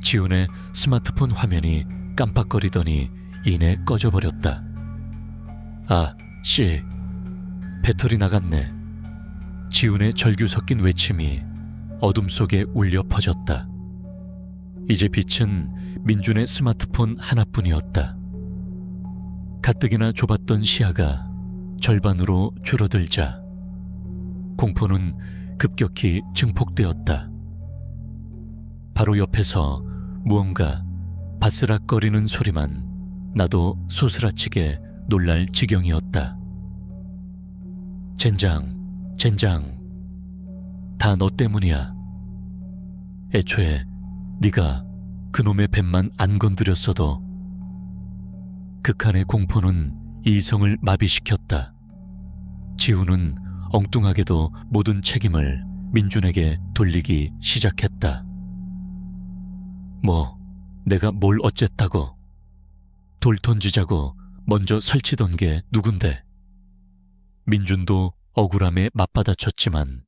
지훈의 스마트폰 화면이 깜빡거리더니 이내 꺼져버렸다. 아, 씨. 배터리 나갔네. 지훈의 절규 섞인 외침이 어둠 속에 울려 퍼졌다. 이제 빛은 민준의 스마트폰 하나뿐이었다. 가뜩이나 좁았던 시야가 절반으로 줄어들자 공포는 급격히 증폭되었다. 바로 옆에서 무언가 바스락거리는 소리만 나도 소스라치게 놀랄 지경이었다. 젠장, 다 너 때문이야. 애초에 네가 그놈의 뱃만 안 건드렸어도. 극한의 공포는 이성을 마비시켰다. 지훈은 엉뚱하게도 모든 책임을 민준에게 돌리기 시작했다. 뭐, 내가 뭘 어쨌다고. 돌 던지자고 먼저 설치던 게 누군데? 민준도 억울함에 맞받아쳤지만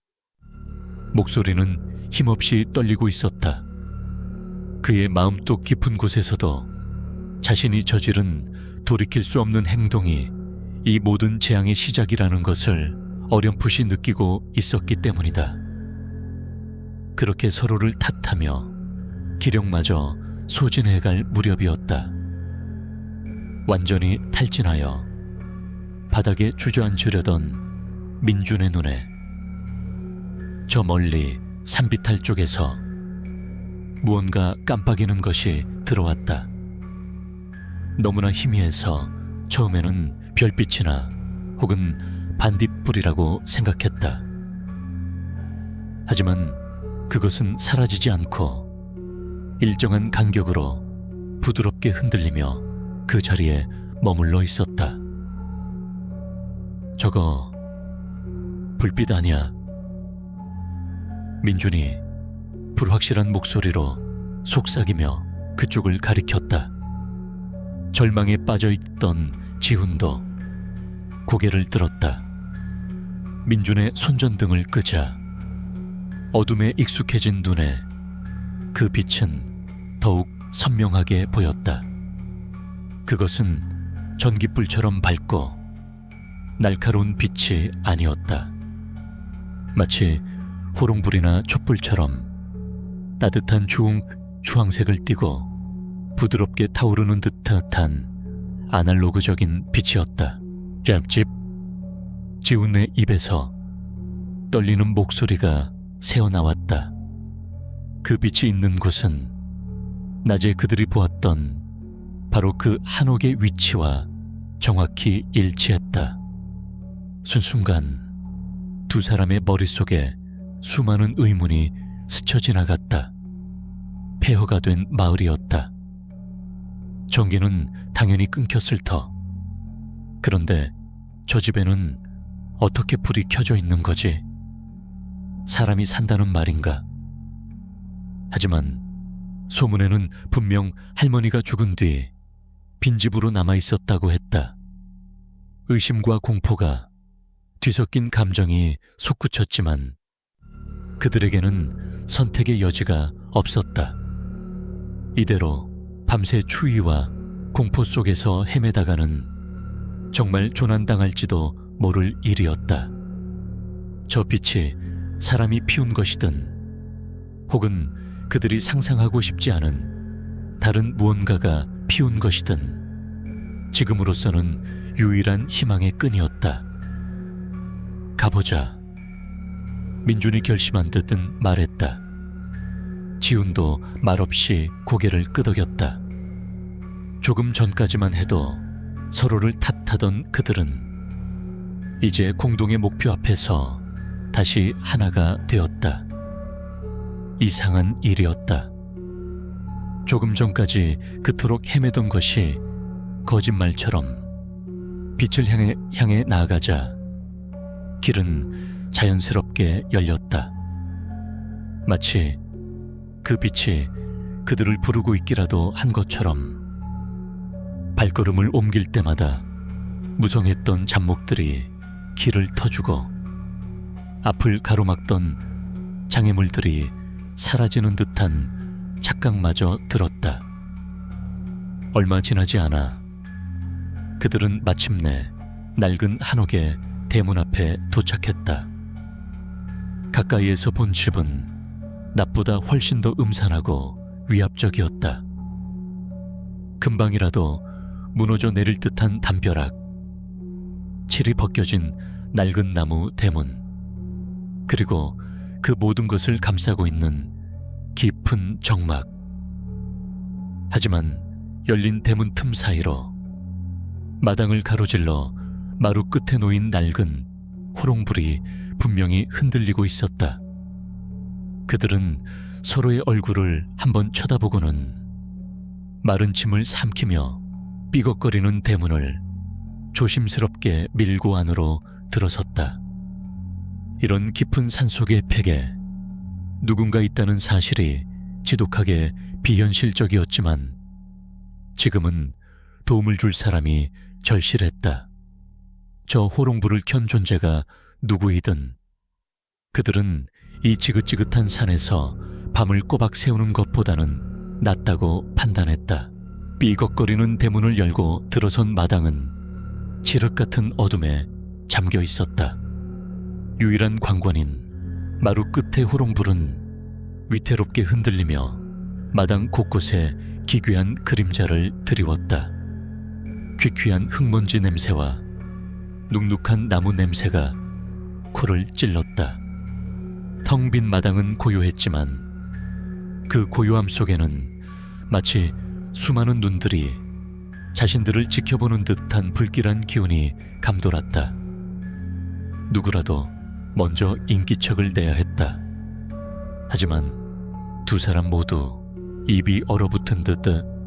목소리는 힘없이 떨리고 있었다. 그의 마음속 깊은 곳에서도 자신이 저지른 돌이킬 수 없는 행동이 이 모든 재앙의 시작이라는 것을 어렴풋이 느끼고 있었기 때문이다. 그렇게 서로를 탓하며 기력마저 소진해갈 무렵이었다. 완전히 탈진하여 바닥에 주저앉으려던 민준의 눈에 저 멀리 산비탈 쪽에서 무언가 깜빡이는 것이 들어왔다. 너무나 희미해서 처음에는 별빛이나 혹은 반딧불이라고 생각했다. 하지만 그것은 사라지지 않고 일정한 간격으로 부드럽게 흔들리며 그 자리에 머물러 있었다. 저거 불빛 아니야? 민준이 불확실한 목소리로 속삭이며 그쪽을 가리켰다. 절망에 빠져있던 지훈도 고개를 들었다. 민준의 손전등을 끄자 어둠에 익숙해진 눈에 그 빛은 더욱 선명하게 보였다. 그것은 전깃불처럼 밝고 날카로운 빛이 아니었다. 마치 호롱불이나 촛불처럼 따뜻한 주황색을 띠고 부드럽게 타오르는 듯한 아날로그적인 빛이었다. 짭집. 지훈의 입에서 떨리는 목소리가 새어나왔다. 그 빛이 있는 곳은 낮에 그들이 보았던 바로 그 한옥의 위치와 정확히 일치했다. 순순간 두 사람의 머릿속에 수많은 의문이 스쳐 지나갔다. 폐허가 된 마을이었다. 전기는 당연히 끊겼을 터. 그런데 저 집에는 어떻게 불이 켜져 있는 거지? 사람이 산다는 말인가? 하지만 소문에는 분명 할머니가 죽은 뒤 빈집으로 남아 있었다고 했다. 의심과 공포가 뒤섞인 감정이 솟구쳤지만 그들에게는 선택의 여지가 없었다. 이대로 밤새 추위와 공포 속에서 헤매다가는 정말 조난당할지도 모를 일이었다. 저 빛이 사람이 피운 것이든 혹은 그들이 상상하고 싶지 않은 다른 무언가가 피운 것이든 지금으로서는 유일한 희망의 끈이었다. 가보자. 민준이 결심한 듯은 말했다. 지훈도 말없이 고개를 끄덕였다. 조금 전까지만 해도 서로를 탓하던 그들은 이제 공동의 목표 앞에서 다시 하나가 되었다. 이상한 일이었다. 조금 전까지 그토록 헤매던 것이 거짓말처럼 빛을 향해 나아가자 길은 자연스럽게 열렸다. 마치 그 빛이 그들을 부르고 있기라도 한 것처럼 발걸음을 옮길 때마다 무성했던 잡목들이 길을 터주고 앞을 가로막던 장애물들이 사라지는 듯한 착각마저 들었다. 얼마 지나지 않아 그들은 마침내 낡은 한옥의 대문 앞에 도착했다. 가까이에서 본 집은 낮보다 훨씬 더 음산하고 위압적이었다. 금방이라도 무너져 내릴 듯한 담벼락, 칠이 벗겨진 낡은 나무 대문, 그리고 그 모든 것을 감싸고 있는 깊은 정막. 하지만 열린 대문 틈 사이로 마당을 가로질러 마루 끝에 놓인 낡은 호롱불이 분명히 흔들리고 있었다. 그들은 서로의 얼굴을 한번 쳐다보고는 마른 침을 삼키며 삐걱거리는 대문을 조심스럽게 밀고 안으로 들어섰다. 이런 깊은 산속의 팩에 누군가 있다는 사실이 지독하게 비현실적이었지만 지금은 도움을 줄 사람이 절실했다. 저 호롱불을 켠 존재가 누구이든 그들은 이 지긋지긋한 산에서 밤을 꼬박 새우는 것보다는 낫다고 판단했다. 삐걱거리는 대문을 열고 들어선 마당은 칠흑 같은 어둠에 잠겨 있었다. 유일한 관관인 마루 끝의 호롱불은 위태롭게 흔들리며 마당 곳곳에 기괴한 그림자를 드리웠다. 퀴퀴한 흙먼지 냄새와 눅눅한 나무 냄새가 코를 찔렀다. 텅 빈 마당은 고요했지만 그 고요함 속에는 마치 수많은 눈들이 자신들을 지켜보는 듯한 불길한 기운이 감돌았다. 누구라도 먼저 인기척을 내야 했다. 하지만 두 사람 모두 입이 얼어붙은 듯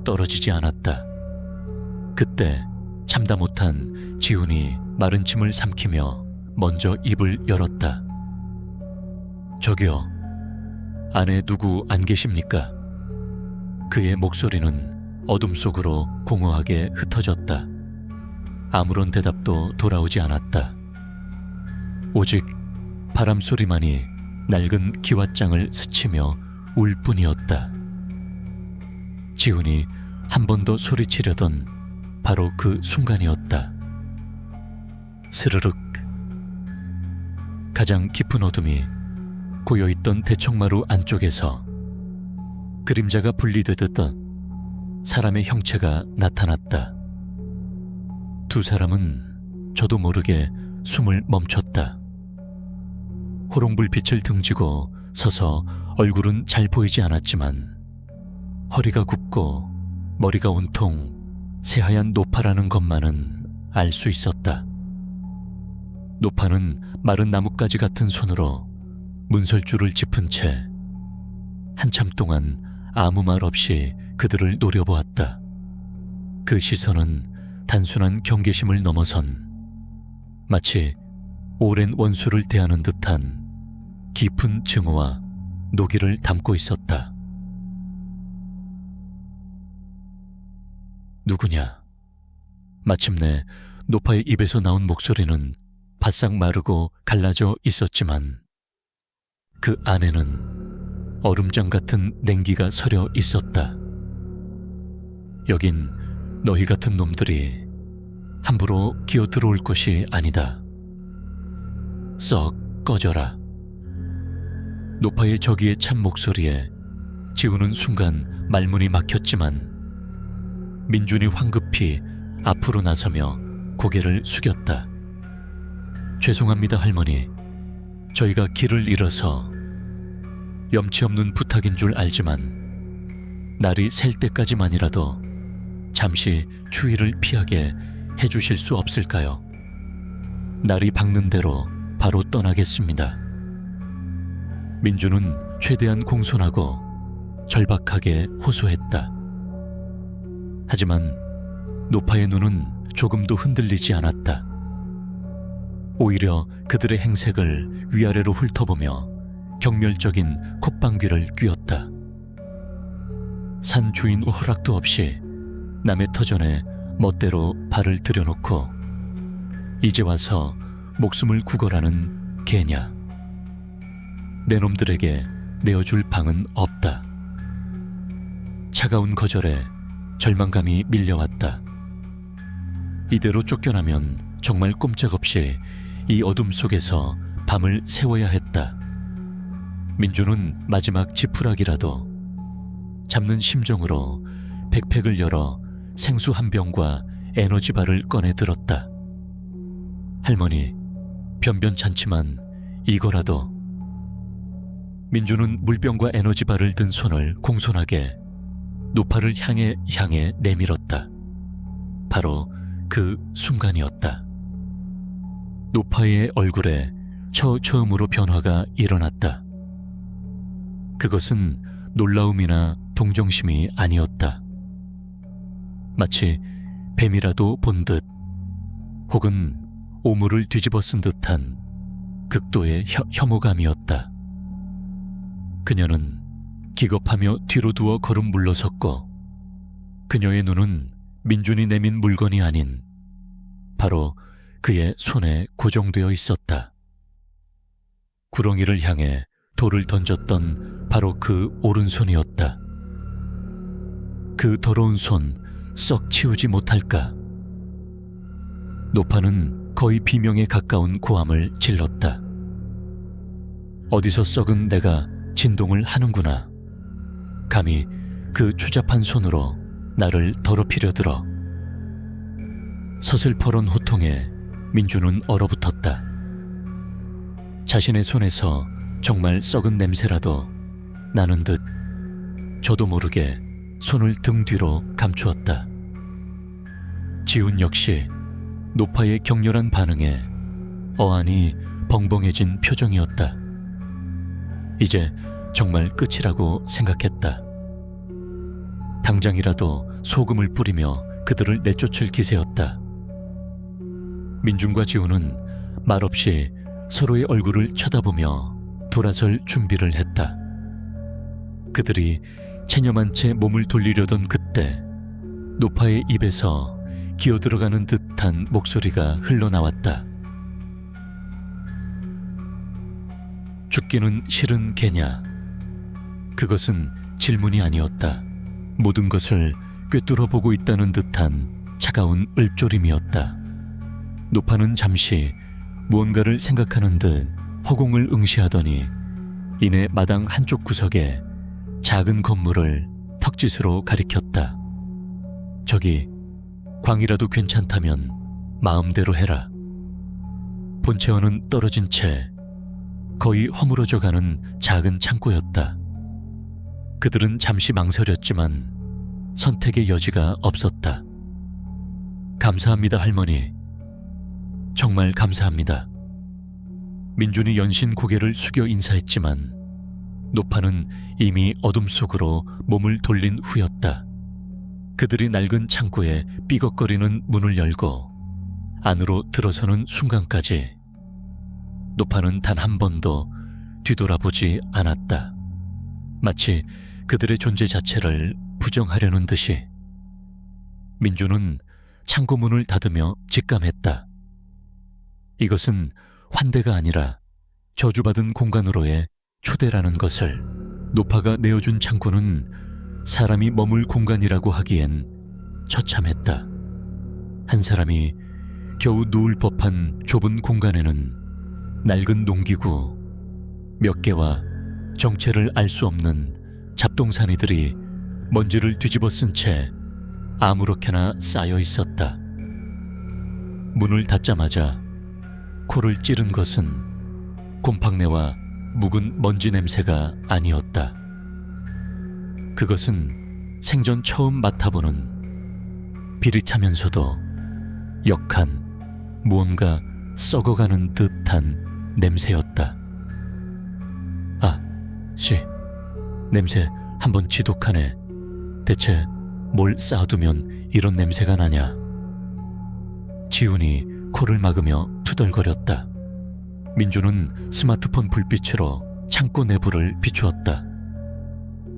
떨어지지 않았다. 그때 참다 못한 지훈이 마른 침을 삼키며 먼저 입을 열었다. 저기요, 안에 누구 안 계십니까? 그의 목소리는 어둠 속으로 공허하게 흩어졌다. 아무런 대답도 돌아오지 않았다. 오직 바람 소리만이 낡은 기왓장을 스치며 울 뿐이었다. 지훈이 한 번 더 소리치려던 바로 그 순간이었다. 스르륵. 가장 깊은 어둠이 고여있던 대청마루 안쪽에서 그림자가 분리되듯 사람의 형체가 나타났다. 두 사람은 저도 모르게 숨을 멈췄다. 호롱불빛을 등지고 서서 얼굴은 잘 보이지 않았지만 허리가 굽고 머리가 온통 새하얀 노파라는 것만은 알 수 있었다. 노파는 마른 나뭇가지 같은 손으로 문설주를 짚은 채 한참 동안 아무 말 없이 그들을 노려보았다. 그 시선은 단순한 경계심을 넘어선 마치 오랜 원수를 대하는 듯한 깊은 증오와 노기를 담고 있었다. 누구냐? 마침내 노파의 입에서 나온 목소리는 바싹 마르고 갈라져 있었지만 그 안에는 얼음장 같은 냉기가 서려 있었다. 여긴 너희 같은 놈들이 함부로 기어 들어올 것이 아니다. 썩 꺼져라. 노파의 저기의 참 목소리에 지우는 순간 말문이 막혔지만 민준이 황급히 앞으로 나서며 고개를 숙였다. 죄송합니다, 할머니. 저희가 길을 잃어서 염치 없는 부탁인 줄 알지만 날이 셀 때까지만이라도 잠시 추위를 피하게 해주실 수 없을까요? 날이 밝는 대로 바로 떠나겠습니다. 민주는 최대한 공손하고 절박하게 호소했다. 하지만 노파의 눈은 조금도 흔들리지 않았다. 오히려 그들의 행색을 위아래로 훑어보며 경멸적인 콧방귀를 뀌었다. 산 주인 허락도 없이 남의 터전에 멋대로 발을 들여놓고 이제 와서 목숨을 구걸하는 개냐. 내 놈들에게 내어줄 방은 없다. 차가운 거절에 절망감이 밀려왔다. 이대로 쫓겨나면 정말 꼼짝없이 이 어둠 속에서 밤을 새워야 했다. 민주는 마지막 지푸라기라도 잡는 심정으로 백팩을 열어 생수 한 병과 에너지바를 꺼내 들었다. 할머니, 변변찮지만 이거라도. 민주는 물병과 에너지바를 든 손을 공손하게 노파를 향해 내밀었다. 바로 그 순간이었다. 노파의 얼굴에 처음으로 변화가 일어났다. 그것은 놀라움이나 동정심이 아니었다. 마치 뱀이라도 본 듯 혹은 오물을 뒤집어 쓴 듯한 극도의 혐오감이었다. 그녀는 기겁하며 뒤로 두어 걸음 물러섰고 그녀의 눈은 민준이 내민 물건이 아닌 바로 그의 손에 고정되어 있었다. 구렁이를 향해 돌을 던졌던 바로 그 오른손이었다. 그 더러운 손 썩 치우지 못할까? 노파는 거의 비명에 가까운 고함을 질렀다. 어디서 썩은 내가 진동을 하는구나. 감히 그 추잡한 손으로 나를 더럽히려 들어. 서슬퍼런 호통에 민주는 얼어붙었다. 자신의 손에서 정말 썩은 냄새라도 나는 듯 저도 모르게 손을 등 뒤로 감추었다. 지훈 역시 노파의 격렬한 반응에 어안이 벙벙해진 표정이었다. 이제 정말 끝이라고 생각했다. 당장이라도 소금을 뿌리며 그들을 내쫓을 기세였다. 민준과 지훈은 말없이 서로의 얼굴을 쳐다보며 돌아설 준비를 했다. 그들이 체념한 채 몸을 돌리려던 그때 노파의 입에서 기어들어가는 듯한 목소리가 흘러나왔다. 죽기는 싫은 개냐? 그것은 질문이 아니었다. 모든 것을 꿰뚫어 보고 있다는 듯한 차가운 읊조림이었다. 노파는 잠시 무언가를 생각하는 듯 허공을 응시하더니 이내 마당 한쪽 구석에 작은 건물을 턱짓으로 가리켰다. 저기 광이라도 괜찮다면 마음대로 해라. 본체와는 떨어진 채 거의 허물어져가는 작은 창고였다. 그들은 잠시 망설였지만 선택의 여지가 없었다. 감사합니다, 할머니. 정말 감사합니다. 민준이 연신 고개를 숙여 인사했지만 노파는 이미 어둠 속으로 몸을 돌린 후였다. 그들이 낡은 창고에 삐걱거리는 문을 열고 안으로 들어서는 순간까지 노파는 단 한 번도 뒤돌아보지 않았다. 마치 그들의 존재 자체를 부정하려는 듯이. 민준은 창고 문을 닫으며 직감했다. 이것은 환대가 아니라 저주받은 공간으로의 초대라는 것을. 노파가 내어준 창고는 사람이 머물 공간이라고 하기엔 처참했다. 한 사람이 겨우 누울 법한 좁은 공간에는 낡은 농기구 몇 개와 정체를 알 수 없는 잡동사니들이 먼지를 뒤집어 쓴 채 아무렇게나 쌓여 있었다. 문을 닫자마자 코를 찌른 것은 곰팡내와 묵은 먼지 냄새가 아니었다. 그것은 생전 처음 맡아보는 비릿하면서도 역한 무언가 썩어가는 듯한 냄새였다. 아, 냄새 한번 지독하네. 대체 뭘 쌓아두면 이런 냄새가 나냐. 지훈이 코를 막으며 투덜거렸다. 민주는 스마트폰 불빛으로 창고 내부를 비추었다.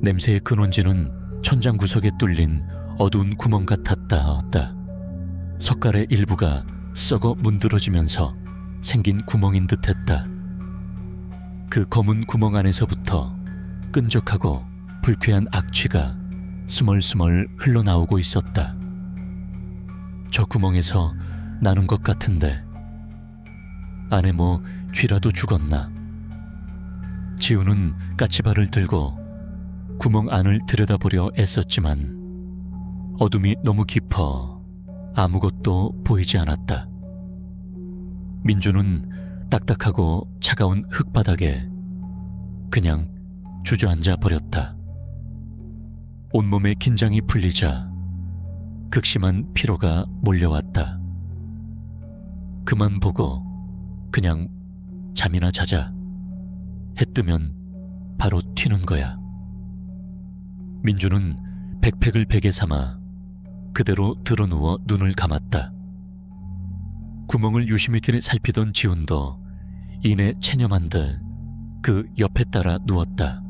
냄새의 근원지는 천장 구석에 뚫린 어두운 구멍 같았다. 석갈의 일부가 썩어 문드러지면서 생긴 구멍인 듯했다. 그 검은 구멍 안에서부터 끈적하고 불쾌한 악취가 스멀스멀 흘러나오고 있었다. 저 구멍에서 나는 것 같은데 안에 뭐 쥐라도 죽었나. 지우는 까치발을 들고 구멍 안을 들여다보려 애썼지만 어둠이 너무 깊어 아무것도 보이지 않았다. 민주는 딱딱하고 차가운 흙바닥에 그냥 주저앉아 버렸다. 온몸의 긴장이 풀리자 극심한 피로가 몰려왔다. 그만 보고 그냥 잠이나 자자. 해 뜨면 바로 튀는 거야. 민주는 백팩을 베개 삼아 그대로 드러누워 눈을 감았다. 구멍을 유심히 살피던 지훈도 이내 체념한 듯 그 옆에 따라 누웠다.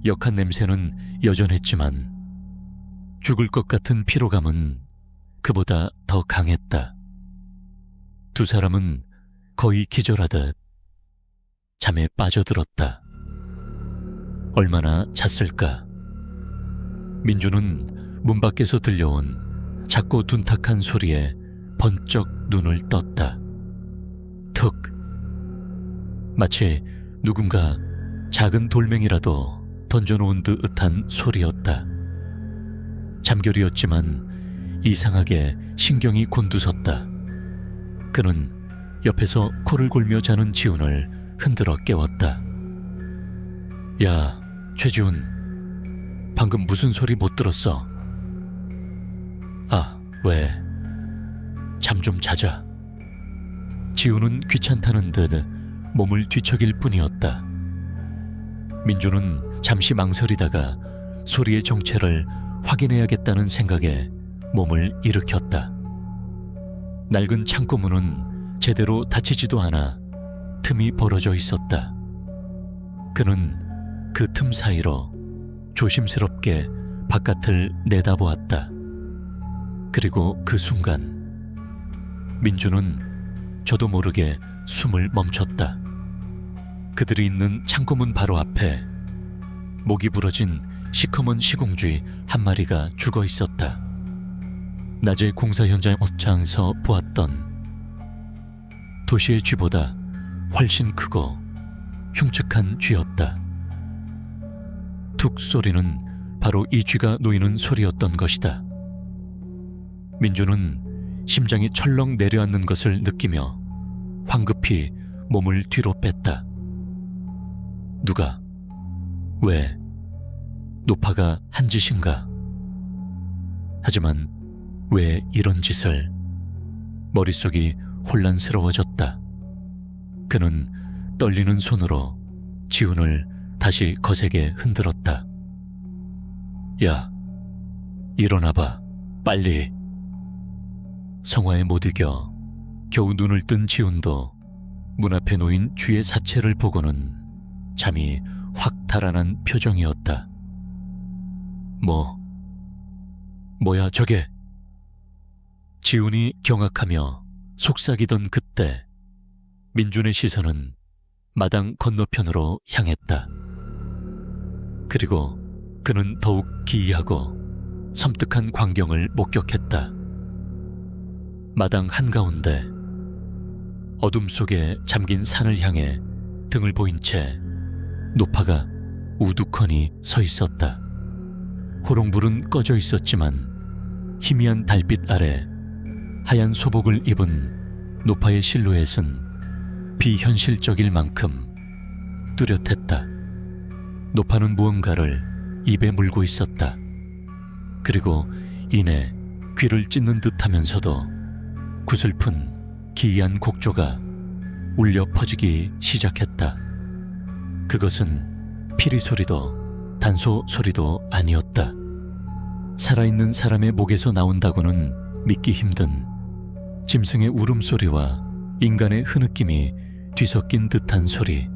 역한 냄새는 여전했지만 죽을 것 같은 피로감은 그보다 더 강했다. 두 사람은 거의 기절하듯 잠에 빠져들었다. 얼마나 잤을까? 민주는 문 밖에서 들려온 작고 둔탁한 소리에 번쩍 눈을 떴다. 툭! 마치 누군가 작은 돌멩이라도 던져놓은 듯한 소리였다. 잠결이었지만 이상하게 신경이 곤두섰다. 그는 옆에서 코를 골며 자는 지훈을 흔들어 깨웠다. 야, 최지훈, 방금 무슨 소리 못 들었어? 아, 왜? 잠 좀 자자. 지훈은 귀찮다는 듯 몸을 뒤척일 뿐이었다. 민주는 잠시 망설이다가 소리의 정체를 확인해야겠다는 생각에 몸을 일으켰다. 낡은 창고문은 제대로 닫히지도 않아 틈이 벌어져 있었다. 그는 그 틈 사이로 조심스럽게 바깥을 내다보았다. 그리고 그 순간 민주는 저도 모르게 숨을 멈췄다. 그들이 있는 창고문 바로 앞에 목이 부러진 시커먼 시궁쥐 한 마리가 죽어 있었다. 낮에 공사 현장에서 보았던 도시의 쥐보다 훨씬 크고 흉측한 쥐였다. 툭 소리는 바로 이 쥐가 놓이는 소리였던 것이다. 민주는 심장이 철렁 내려앉는 것을 느끼며 황급히 몸을 뒤로 뺐다. 누가, 왜, 노파가 한 짓인가? 하지만 왜 이런 짓을? 머릿속이 혼란스러워졌다. 그는 떨리는 손으로 지훈을 다시 거세게 흔들었다. 야, 일어나봐, 빨리. 성화에 못 이겨 겨우 눈을 뜬 지훈도 문 앞에 놓인 쥐의 사체를 보고는 잠이 확 달아난 표정이었다. 뭐야 저게? 지훈이 경악하며 속삭이던 그때 민준의 시선은 마당 건너편으로 향했다. 그리고 그는 더욱 기이하고 섬뜩한 광경을 목격했다. 마당 한가운데 어둠 속에 잠긴 산을 향해 등을 보인 채 노파가 우두커니 서 있었다. 호롱불은 꺼져 있었지만 희미한 달빛 아래 하얀 소복을 입은 노파의 실루엣은 비현실적일 만큼 뚜렷했다. 노파는 무언가를 입에 물고 있었다. 그리고 이내 귀를 찢는 듯하면서도 구슬픈 기이한 곡조가 울려 퍼지기 시작했다. 그것은 피리 소리도 단소 소리도 아니었다. 살아있는 사람의 목에서 나온다고는 믿기 힘든 짐승의 울음소리와 인간의 흐느낌이 뒤섞인 듯한 소리.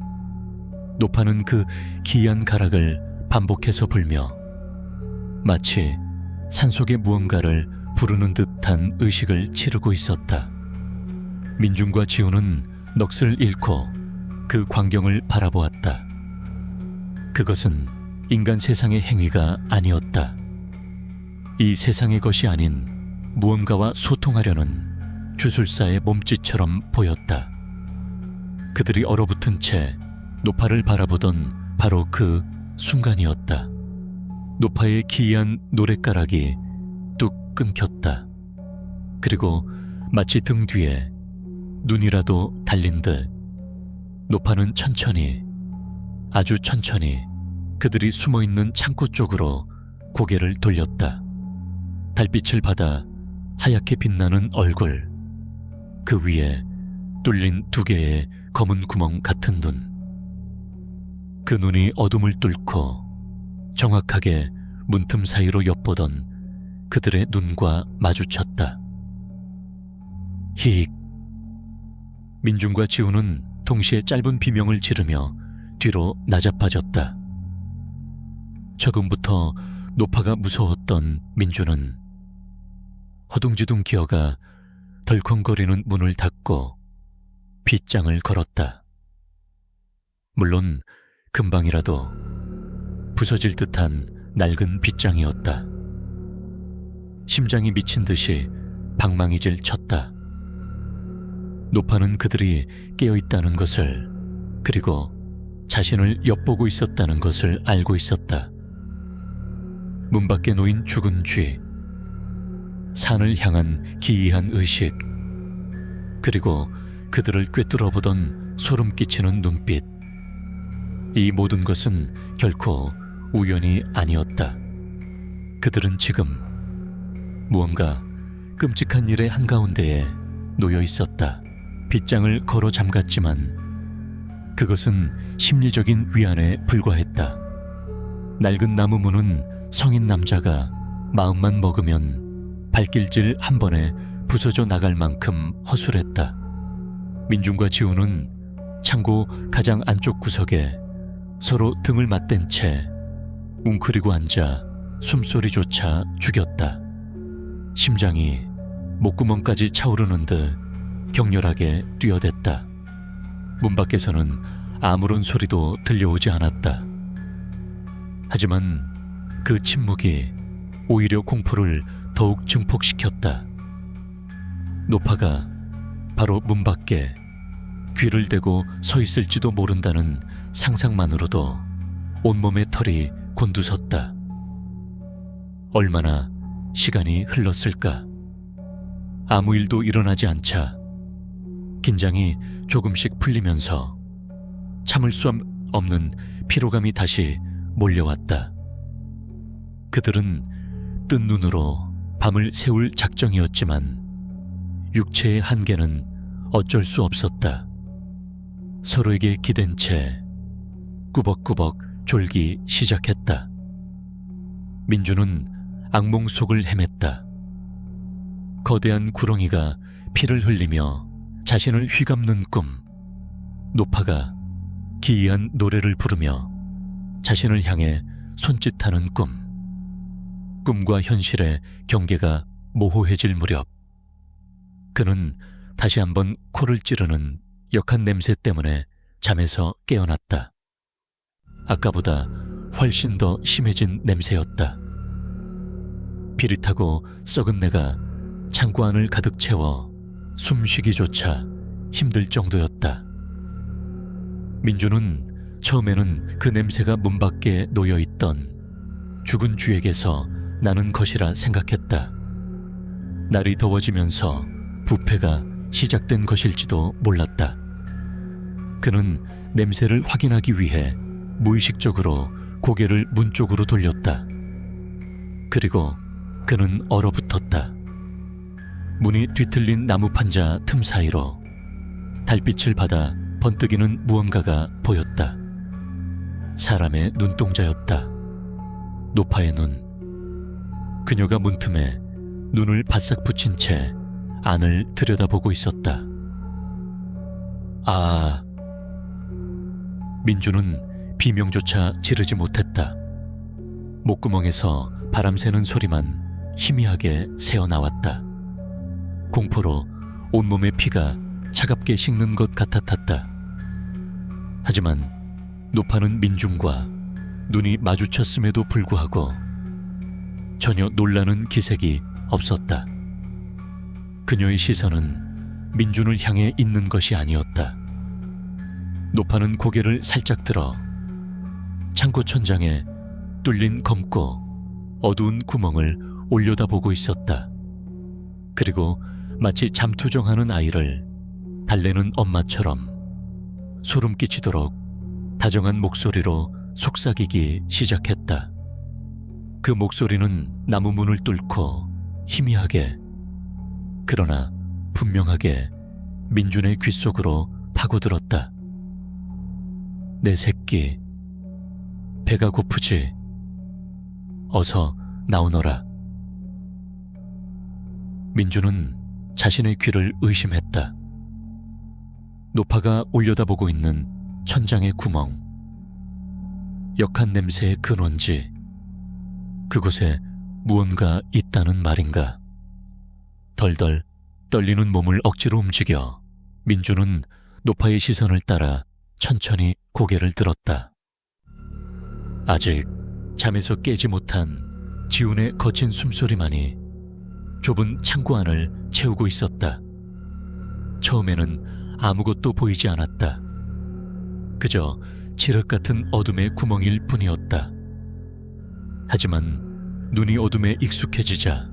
노파는 그 기이한 가락을 반복해서 불며 마치 산속의 무언가를 부르는 듯한 의식을 치르고 있었다. 민준과 지훈은 넋을 잃고 그 광경을 바라보았다. 그것은 인간 세상의 행위가 아니었다. 이 세상의 것이 아닌 무언가와 소통하려는 주술사의 몸짓처럼 보였다. 그들이 얼어붙은 채 노파를 바라보던 바로 그 순간이었다. 노파의 기이한 노랫가락이 뚝 끊겼다. 그리고 마치 등 뒤에 눈이라도 달린 듯 노파는 천천히, 아주 천천히 그들이 숨어있는 창고 쪽으로 고개를 돌렸다. 달빛을 받아 하얗게 빛나는 얼굴, 그 위에 뚫린 두 개의 검은 구멍 같은 눈. 그 눈이 어둠을 뚫고 정확하게 문틈 사이로 엿보던 그들의 눈과 마주쳤다. 히익. 민준과 지훈은 동시에 짧은 비명을 지르며 뒤로 나자빠졌다. 적음부터 노파가 무서웠던 민준은 허둥지둥 기어가 덜컹거리는 문을 닫고 빗장을 걸었다. 물론 금방이라도 부서질 듯한 낡은 빗장이었다. 심장이 미친 듯이 방망이질 쳤다. 노파는 그들이 깨어있다는 것을, 그리고 자신을 엿보고 있었다는 것을 알고 있었다. 문 밖에 놓인 죽은 쥐, 산을 향한 기이한 의식, 그리고 그들을 꿰뚫어 보던 소름 끼치는 눈빛. 이 모든 것은 결코 우연이 아니었다. 그들은 지금 무언가 끔찍한 일의 한가운데에 놓여 있었다. 빗장을 걸어 잠갔지만 그것은 심리적인 위안에 불과했다. 낡은 나무 문은 성인 남자가 마음만 먹으면 발길질 한 번에 부서져 나갈 만큼 허술했다. 민준과 지우는 창고 가장 안쪽 구석에 서로 등을 맞댄 채 웅크리고 앉아 숨소리조차 죽였다. 심장이 목구멍까지 차오르는 듯 격렬하게 뛰어댔다. 문 밖에서는 아무런 소리도 들려오지 않았다. 하지만 그 침묵이 오히려 공포를 더욱 증폭시켰다. 노파가 바로 문 밖에 귀를 대고 서 있을지도 모른다는 상상만으로도 온몸의 털이 곤두섰다. 얼마나 시간이 흘렀을까? 아무 일도 일어나지 않자 긴장이 조금씩 풀리면서 참을 수 없는 피로감이 다시 몰려왔다. 그들은 뜬 눈으로 밤을 새울 작정이었지만 육체의 한계는 어쩔 수 없었다. 서로에게 기댄 채 꾸벅꾸벅 졸기 시작했다. 민주는 악몽 속을 헤맸다. 거대한 구렁이가 피를 흘리며 자신을 휘감는 꿈. 노파가 기이한 노래를 부르며 자신을 향해 손짓하는 꿈. 꿈과 현실의 경계가 모호해질 무렵 그는 다시 한번 코를 찌르는 역한 냄새 때문에 잠에서 깨어났다. 아까보다 훨씬 더 심해진 냄새였다. 비릿하고 썩은 내가 창고 안을 가득 채워 숨쉬기조차 힘들 정도였다. 민주는 처음에는 그 냄새가 문 밖에 놓여있던 죽은 쥐에게서 나는 것이라 생각했다. 날이 더워지면서 부패가 시작된 것일지도 몰랐다. 그는 냄새를 확인하기 위해 무의식적으로 고개를 문 쪽으로 돌렸다. 그리고 그는 얼어붙었다. 문이 뒤틀린 나무 판자 틈 사이로 달빛을 받아 번뜩이는 무언가가 보였다. 사람의 눈동자였다. 노파의 눈. 그녀가 문틈에 눈을 바싹 붙인 채 안을 들여다보고 있었다. 아... 민주는 비명조차 지르지 못했다. 목구멍에서 바람 새는 소리만 희미하게 새어나왔다. 공포로 온몸의 피가 차갑게 식는 것 같았다. 하지만 노파는 민중과 눈이 마주쳤음에도 불구하고 전혀 놀라는 기색이 없었다. 그녀의 시선은 민준을 향해 있는 것이 아니었다. 노파는 고개를 살짝 들어 창고 천장에 뚫린 검고 어두운 구멍을 올려다보고 있었다. 그리고 마치 잠투정하는 아이를 달래는 엄마처럼 소름 끼치도록 다정한 목소리로 속삭이기 시작했다. 그 목소리는 나무 문을 뚫고 희미하게, 그러나 분명하게 민준의 귀 속으로 파고들었다. 내 새끼, 배가 고프지? 어서 나오너라. 민준은 자신의 귀를 의심했다. 노파가 올려다보고 있는 천장의 구멍, 역한 냄새의 근원지, 그곳에 무언가 있다는 말인가? 덜덜 떨리는 몸을 억지로 움직여 민주는 노파의 시선을 따라 천천히 고개를 들었다. 아직 잠에서 깨지 못한 지훈의 거친 숨소리만이 좁은 창고 안을 채우고 있었다. 처음에는 아무것도 보이지 않았다. 그저 칠흑 같은 어둠의 구멍일 뿐이었다. 하지만 눈이 어둠에 익숙해지자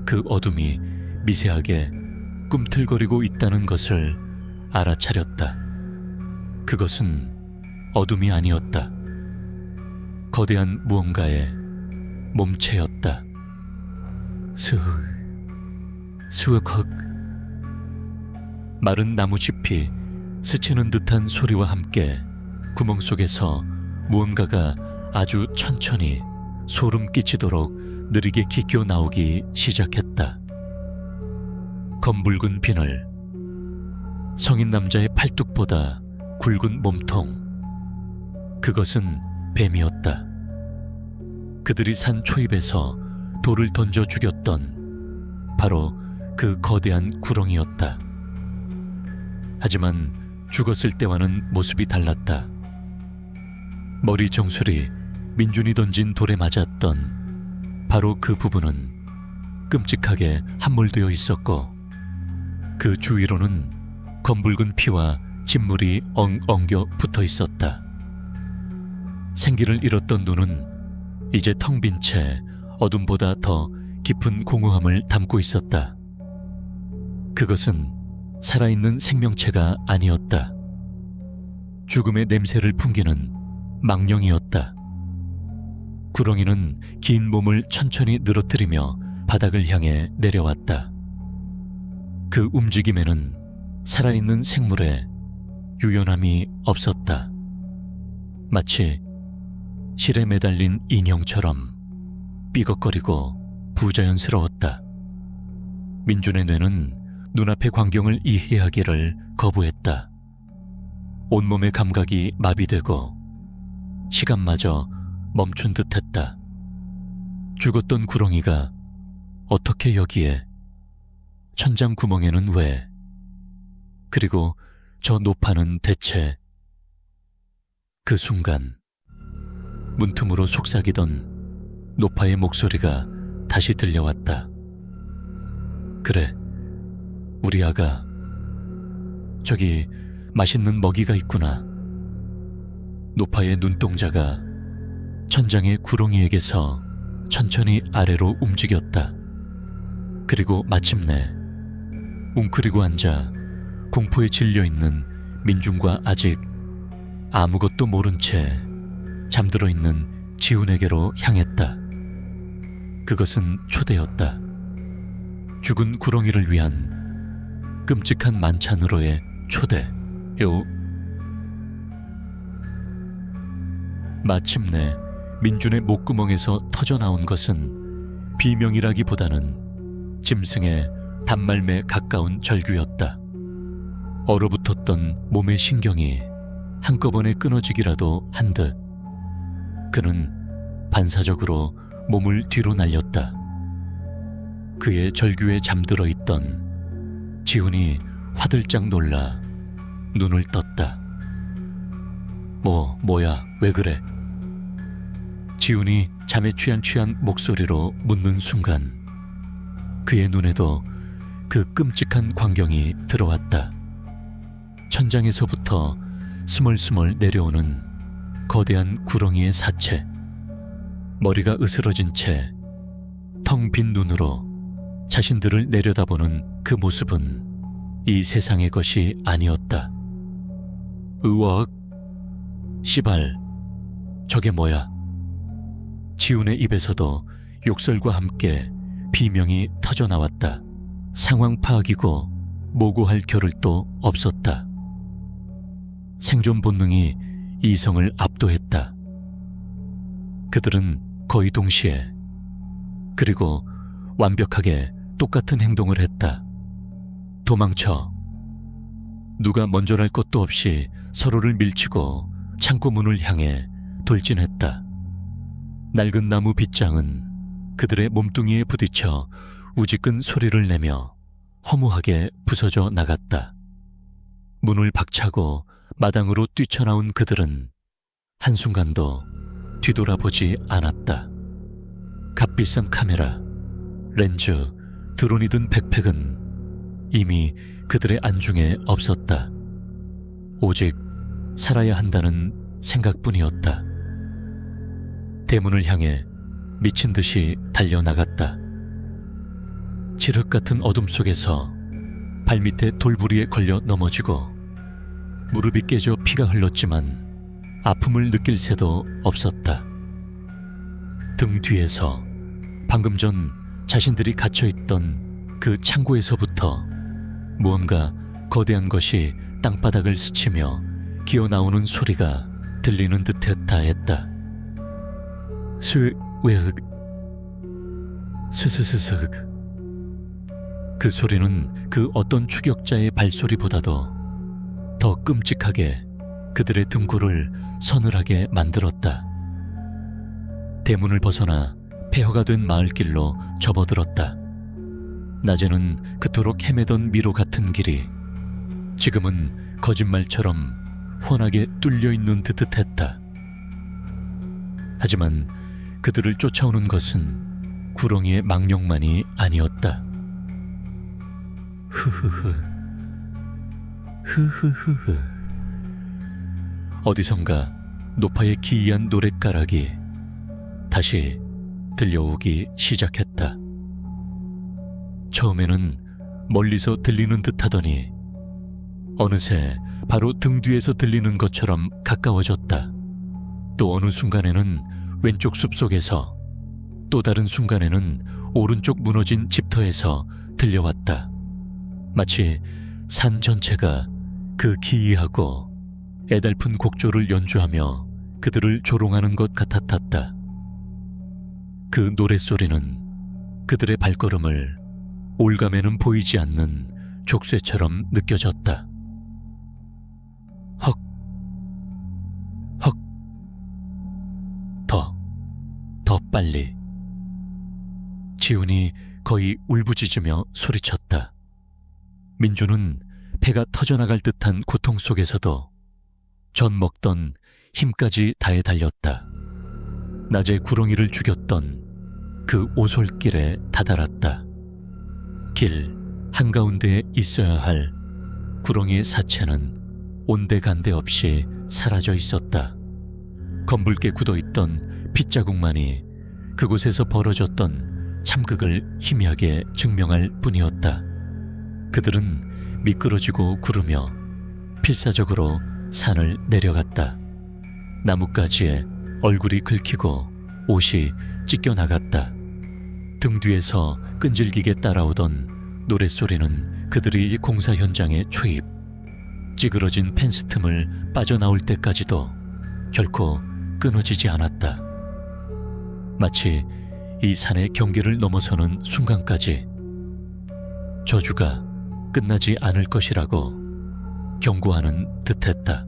그 어둠이 미세하게 꿈틀거리고 있다는 것을 알아차렸다. 그것은 어둠이 아니었다. 거대한 무언가의 몸체였다. 스윽헉. 마른 나무짚이 스치는 듯한 소리와 함께 구멍 속에서 무언가가 아주 천천히 소름 끼치도록 느리게 기겨 나오기 시작했다. 검붉은 비늘, 성인 남자의 팔뚝보다 굵은 몸통. 그것은 뱀이었다. 그들이 산 초입에서 돌을 던져 죽였던 바로 그 거대한 구렁이었다. 하지만 죽었을 때와는 모습이 달랐다. 머리 정수리 민준이 던진 돌에 맞았던 바로 그 부분은 끔찍하게 함몰되어 있었고 그 주위로는 검붉은 피와 진물이 엉겨 붙어 있었다. 생기를 잃었던 눈은 이제 텅 빈 채 어둠보다 더 깊은 공허함을 담고 있었다. 그것은 살아있는 생명체가 아니었다. 죽음의 냄새를 풍기는 망령이었다. 구렁이는 긴 몸을 천천히 늘어뜨리며 바닥을 향해 내려왔다. 그 움직임에는 살아있는 생물의 유연함이 없었다. 마치 실에 매달린 인형처럼 삐걱거리고 부자연스러웠다. 민준의 뇌는 눈앞의 광경을 이해하기를 거부했다. 온몸의 감각이 마비되고 시간마저 멈춘 듯했다. 죽었던 구렁이가 어떻게 여기에, 천장 구멍에는 왜, 그리고 저 노파는 대체. 그 순간 문틈으로 속삭이던 노파의 목소리가 다시 들려왔다. 그래, 우리 아가, 저기 맛있는 먹이가 있구나. 노파의 눈동자가 천장의 구렁이에게서 천천히 아래로 움직였다. 그리고 마침내 웅크리고 앉아 공포에 질려있는 민준과 아직 아무것도 모른 채 잠들어 있는 지훈에게로 향했다. 그것은 초대였다. 죽은 구렁이를 위한 끔찍한 만찬으로의 초대요. 마침내 민준의 목구멍에서 터져나온 것은 비명이라기보다는 짐승의 단말매에 가까운 절규였다. 얼어붙었던 몸의 신경이 한꺼번에 끊어지기라도 한 듯 그는 반사적으로 몸을 뒤로 날렸다. 그의 절규에 잠들어 있던 지훈이 화들짝 놀라 눈을 떴다. 뭐야, 왜 그래? 지훈이 잠에 취한 목소리로 묻는 순간 그의 눈에도 그 끔찍한 광경이 들어왔다. 천장에서부터 스멀스멀 내려오는 거대한 구렁이의 사체, 머리가 으스러진 채 텅 빈 눈으로 자신들을 내려다보는 그 모습은 이 세상의 것이 아니었다. 으악, 씨발, 저게 뭐야? 지훈의 입에서도 욕설과 함께 비명이 터져나왔다. 상황 파악이고 모고할 겨를도 없었다. 생존 본능이 이성을 압도했다. 그들은 거의 동시에, 그리고 완벽하게 똑같은 행동을 했다. 도망쳐. 누가 먼저랄 것도 없이 서로를 밀치고 창고 문을 향해 돌진했다. 낡은 나무 빗장은 그들의 몸뚱이에 부딪혀 우지끈 소리를 내며 허무하게 부서져 나갔다. 문을 박차고 마당으로 뛰쳐나온 그들은 한순간도 뒤돌아보지 않았다. 값비싼 카메라, 렌즈, 드론이 든 백팩은 이미 그들의 안중에 없었다. 오직 살아야 한다는 생각뿐이었다. 대문을 향해 미친 듯이 달려나갔다. 칠흑 같은 어둠 속에서 발밑에 돌부리에 걸려 넘어지고 무릎이 깨져 피가 흘렀지만 아픔을 느낄 새도 없었다. 등 뒤에서 방금 전 자신들이 gat혀있던 그 창고에서부터 무언가 거대한 것이 땅바닥을 스치며 기어나오는 소리가 들리는 듯했다 했다. 스웨흑 스스스슥. 그 소리는 그 어떤 추격자의 발소리보다도 더 끔찍하게 그들의 등골을 서늘하게 만들었다. 대문을 벗어나 폐허가 된 마을길로 접어들었다. 낮에는 그토록 헤매던 미로 같은 길이 지금은 거짓말처럼 훤하게 뚫려있는 듯 했다. 하지만 그들을 쫓아오는 것은 구렁이의 망령만이 아니었다. 흐흐흐. 어디선가 노파의 기이한 노랫가락이 다시 들려오기 시작했다. 처음에는 멀리서 들리는 듯 하더니 어느새 바로 등 뒤에서 들리는 것처럼 가까워졌다. 또 어느 순간에는 왼쪽 숲속에서, 또 다른 순간에는 오른쪽 무너진 집터에서 들려왔다. 마치 산 전체가 그 기이하고 애달픈 곡조를 연주하며 그들을 조롱하는 것 같았다. 그 노랫소리는 그들의 발걸음을 올가매는 보이지 않는 족쇄처럼 느껴졌다. 헉, 헉, 더 빨리. 지훈이 거의 울부짖으며 소리쳤다. 민주는 배가 터져나갈 듯한 고통 속에서도 전 먹던 힘까지 다해 달렸다. 낮에 구렁이를 죽였던 그 오솔길에 다다랐다. 길 한가운데에 있어야 할 구렁이의 사체는 온데간데 없이 사라져 있었다. 검붉게 굳어있던 핏자국만이 그곳에서 벌어졌던 참극을 희미하게 증명할 뿐이었다. 그들은 미끄러지고 구르며 필사적으로 산을 내려갔다. 나뭇가지에 얼굴이 긁히고 옷이 찢겨나갔다. 등 뒤에서 끈질기게 따라오던 노랫소리는 그들이 공사 현장에 초입, 찌그러진 펜스 틈을 빠져나올 때까지도 결코 끊어지지 않았다. 마치 이 산의 경계를 넘어서는 순간까지 저주가 끝나지 않을 것이라고 경고하는 듯했다.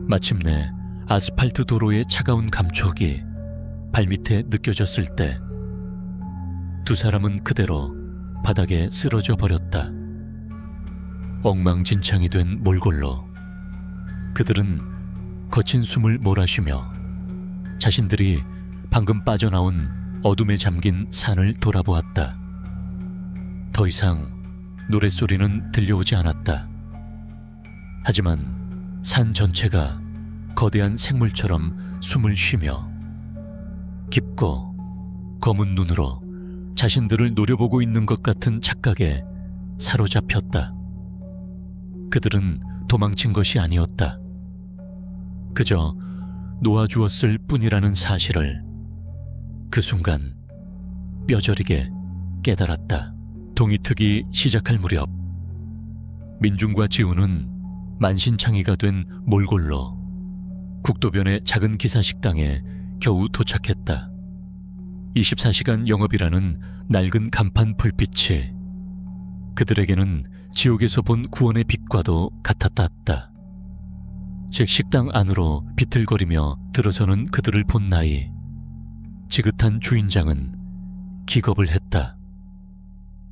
마침내 아스팔트 도로의 차가운 감촉이 발밑에 느껴졌을 때 두 사람은 그대로 바닥에 쓰러져 버렸다. 엉망진창이 된 몰골로 그들은 거친 숨을 몰아쉬며 자신들이 방금 빠져나온 어둠에 잠긴 산을 돌아보았다. 더 이상 노랫소리는 들려오지 않았다. 하지만 산 전체가 거대한 생물처럼 숨을 쉬며 깊고 검은 눈으로 자신들을 노려보고 있는 것 같은 착각에 사로잡혔다. 그들은 도망친 것이 아니었다. 그저 놓아주었을 뿐이라는 사실을 그 순간 뼈저리게 깨달았다. 동이 트기 시작할 무렵 민중과 지우는 만신창이가 된 몰골로 국도변의 작은 기사식당에 겨우 도착했다. 24시간 영업이라는 낡은 간판 불빛이 그들에게는 지옥에서 본 구원의 빛과도 같았다. 즉 식당 안으로 비틀거리며 들어서는 그들을 본 나이, 지긋한 주인장은 기겁을 했다.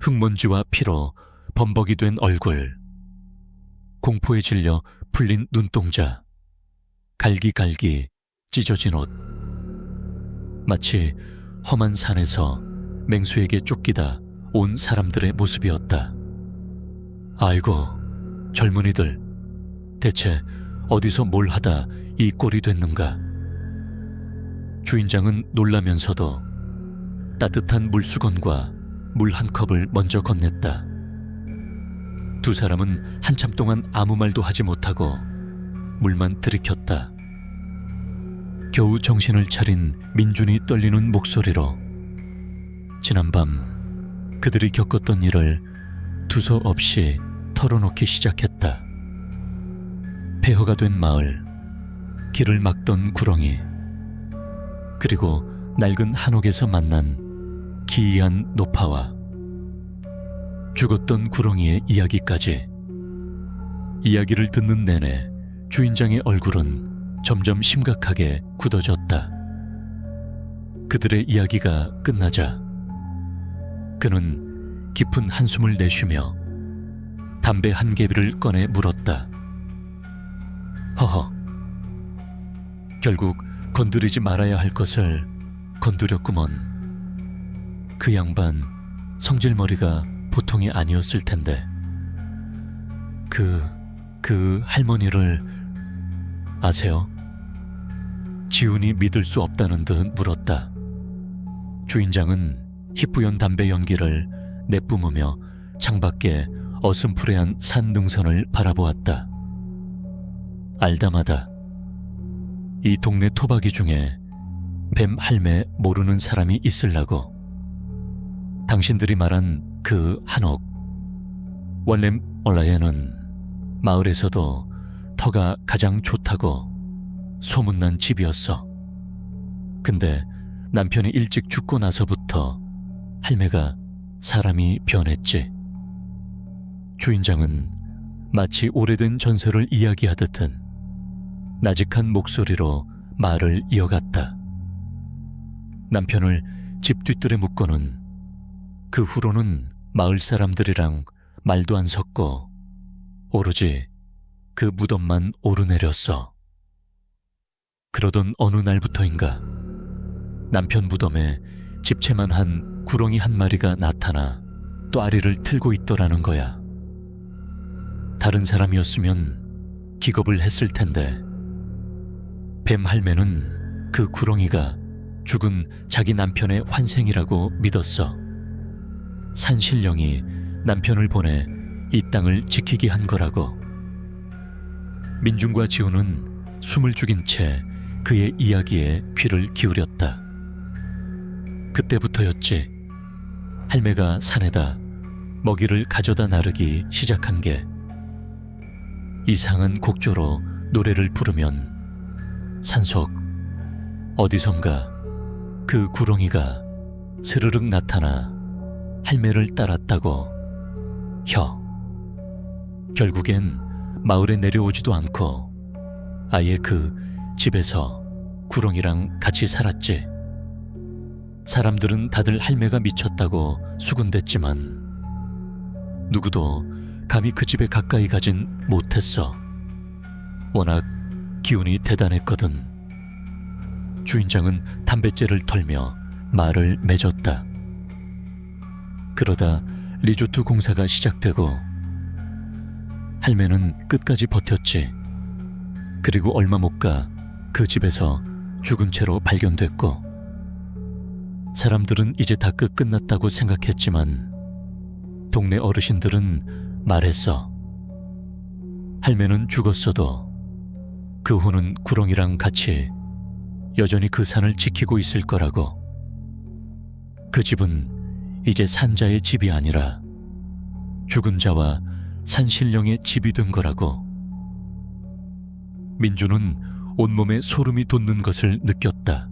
흙먼지와 피로 범벅이 된 얼굴, 공포에 질려 풀린 눈동자, 갈기갈기 찢어진 옷. 마치 험한 산에서 맹수에게 쫓기다 온 사람들의 모습이었다. 아이고, 젊은이들, 대체 어디서 뭘 하다 이 꼴이 됐는가. 주인장은 놀라면서도 따뜻한 물수건과 물 한 컵을 먼저 건넸다. 두 사람은 한참 동안 아무 말도 하지 못하고 물만 들이켰다. 겨우 정신을 차린 민준이 떨리는 목소리로 지난밤 그들이 겪었던 일을 두서없이 털어놓기 시작했다. 폐허가 된 마을, 길을 막던 구렁이, 그리고 낡은 한옥에서 만난 기이한 노파와 죽었던 구렁이의 이야기까지. 이야기를 듣는 내내 주인장의 얼굴은 점점 심각하게 굳어졌다. 그들의 이야기가 끝나자 그는 깊은 한숨을 내쉬며 담배 한 개비를 꺼내 물었다. 허허, 결국 건드리지 말아야 할 것을 건드렸구먼. 그 양반 성질머리가 보통이 아니었을 텐데. 그 할머니를 아세요? 지훈이 믿을 수 없다는 듯 물었다. 주인장은 희뿌연 담배 연기를 내뿜으며 창밖에 어슴푸레한 산 능선을 바라보았다. 알다마다 이 동네 토박이 중에 뱀 할매 모르는 사람이 있을라고. 당신들이 말한 그 한옥, 원래 원래에는 마을에서도 터가 가장 좋다고 소문난 집이었어. 근데 남편이 일찍 죽고 나서부터 할매가 사람이 변했지. 주인장은 마치 오래된 전설을 이야기하듯 나직한 목소리로 말을 이어갔다. 남편을 집 뒤뜰에 묶고는 그 후로는 마을 사람들이랑 말도 안 섞고 오로지 그 무덤만 오르내렸어. 그러던 어느 날부터인가 남편 무덤에 집채만 한 구렁이 한 마리가 나타나 또아리를 틀고 있더라는 거야. 다른 사람이었으면 기겁을 했을 텐데 뱀 할매는 그 구렁이가 죽은 자기 남편의 환생이라고 믿었어. 산신령이 남편을 보내 이 땅을 지키게 한 거라고. 민준과 지훈은 숨을 죽인 채 그의 이야기에 귀를 기울였다. 그때부터였지. 할매가 산에다 먹이를 가져다 나르기 시작한 게. 이상한 곡조로 노래를 부르면 산속 어디선가 그 구렁이가 스르륵 나타나 할매를 따랐다고. 결국엔 마을에 내려오지도 않고 아예 그 집에서 구렁이랑 같이 살았지. 사람들은 다들 할매가 미쳤다고 수군댔지만 누구도 감히 그 집에 가까이 가진 못했어. 워낙 기운이 대단했거든. 주인장은 담뱃재를 털며 말을 맺었다. 그러다 리조트 공사가 시작되고 할매는 끝까지 버텼지. 그리고 얼마 못 가 그 집에서 죽은 채로 발견됐고 사람들은 이제 다 끝났다고 생각했지만 동네 어르신들은 말했어. 할매는 죽었어도 그 후는 구렁이랑 같이 여전히 그 산을 지키고 있을 거라고. 그 집은 이제 산자의 집이 아니라 죽은 자와 산신령의 집이 된 거라고. 민주는 온몸에 소름이 돋는 것을 느꼈다.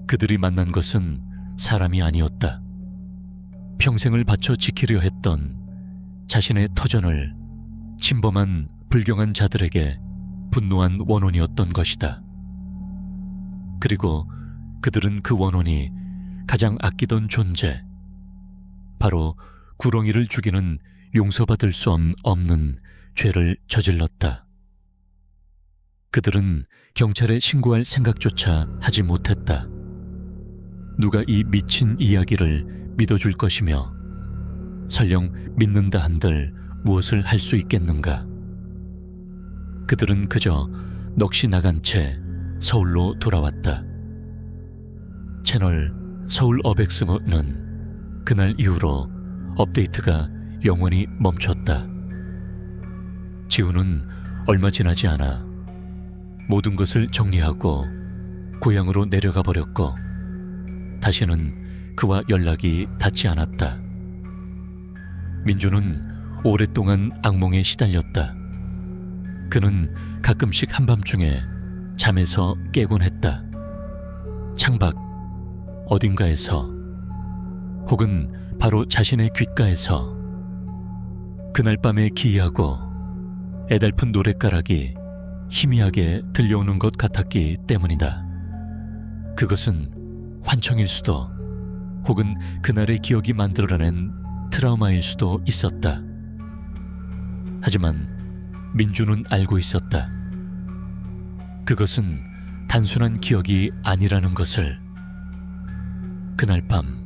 그들이 만난 것은 사람이 아니었다. 평생을 바쳐 지키려 했던 자신의 터전을 침범한 불경한 자들에게 분노한 원혼이었던 것이다. 그리고 그들은 그 원혼이 가장 아끼던 존재, 바로 구렁이를 죽이는 용서받을 수 없는 죄를 저질렀다. 그들은 경찰에 신고할 생각조차 하지 못했다. 누가 이 미친 이야기를 믿어줄 것이며 설령 믿는다 한들 무엇을 할 수 있겠는가. 그들은 그저 넋이 나간 채 서울로 돌아왔다. 채널 서울 어백스는 그날 이후로 업데이트가 영원히 멈췄다. 지우는 얼마 지나지 않아 모든 것을 정리하고 고향으로 내려가 버렸고 다시는 그와 연락이 닿지 않았다. 민주는 오랫동안 악몽에 시달렸다. 그는 가끔씩 한밤중에 잠에서 깨곤 했다. 창밖 어딘가에서 혹은 바로 자신의 귓가에서 그날 밤에 기이하고 애달픈 노랫가락이 희미하게 들려오는 것 같았기 때문이다. 그것은 환청일 수도 혹은 그날의 기억이 만들어낸 트라우마일 수도 있었다. 하지만 민주는 알고 있었다. 그것은 단순한 기억이 아니라는 것을. 그날 밤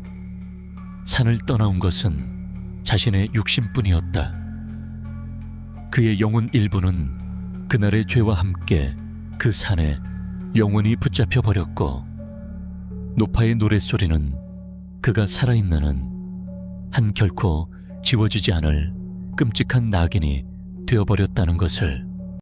산을 떠나온 것은 자신의 육신뿐이었다. 그의 영혼 일부는 그날의 죄와 함께 그 산에 영원히 붙잡혀 버렸고 노파의 노랫소리는 그가 살아있는 한 결코 지워지지 않을 끔찍한 낙인이 되어버렸다는 것을.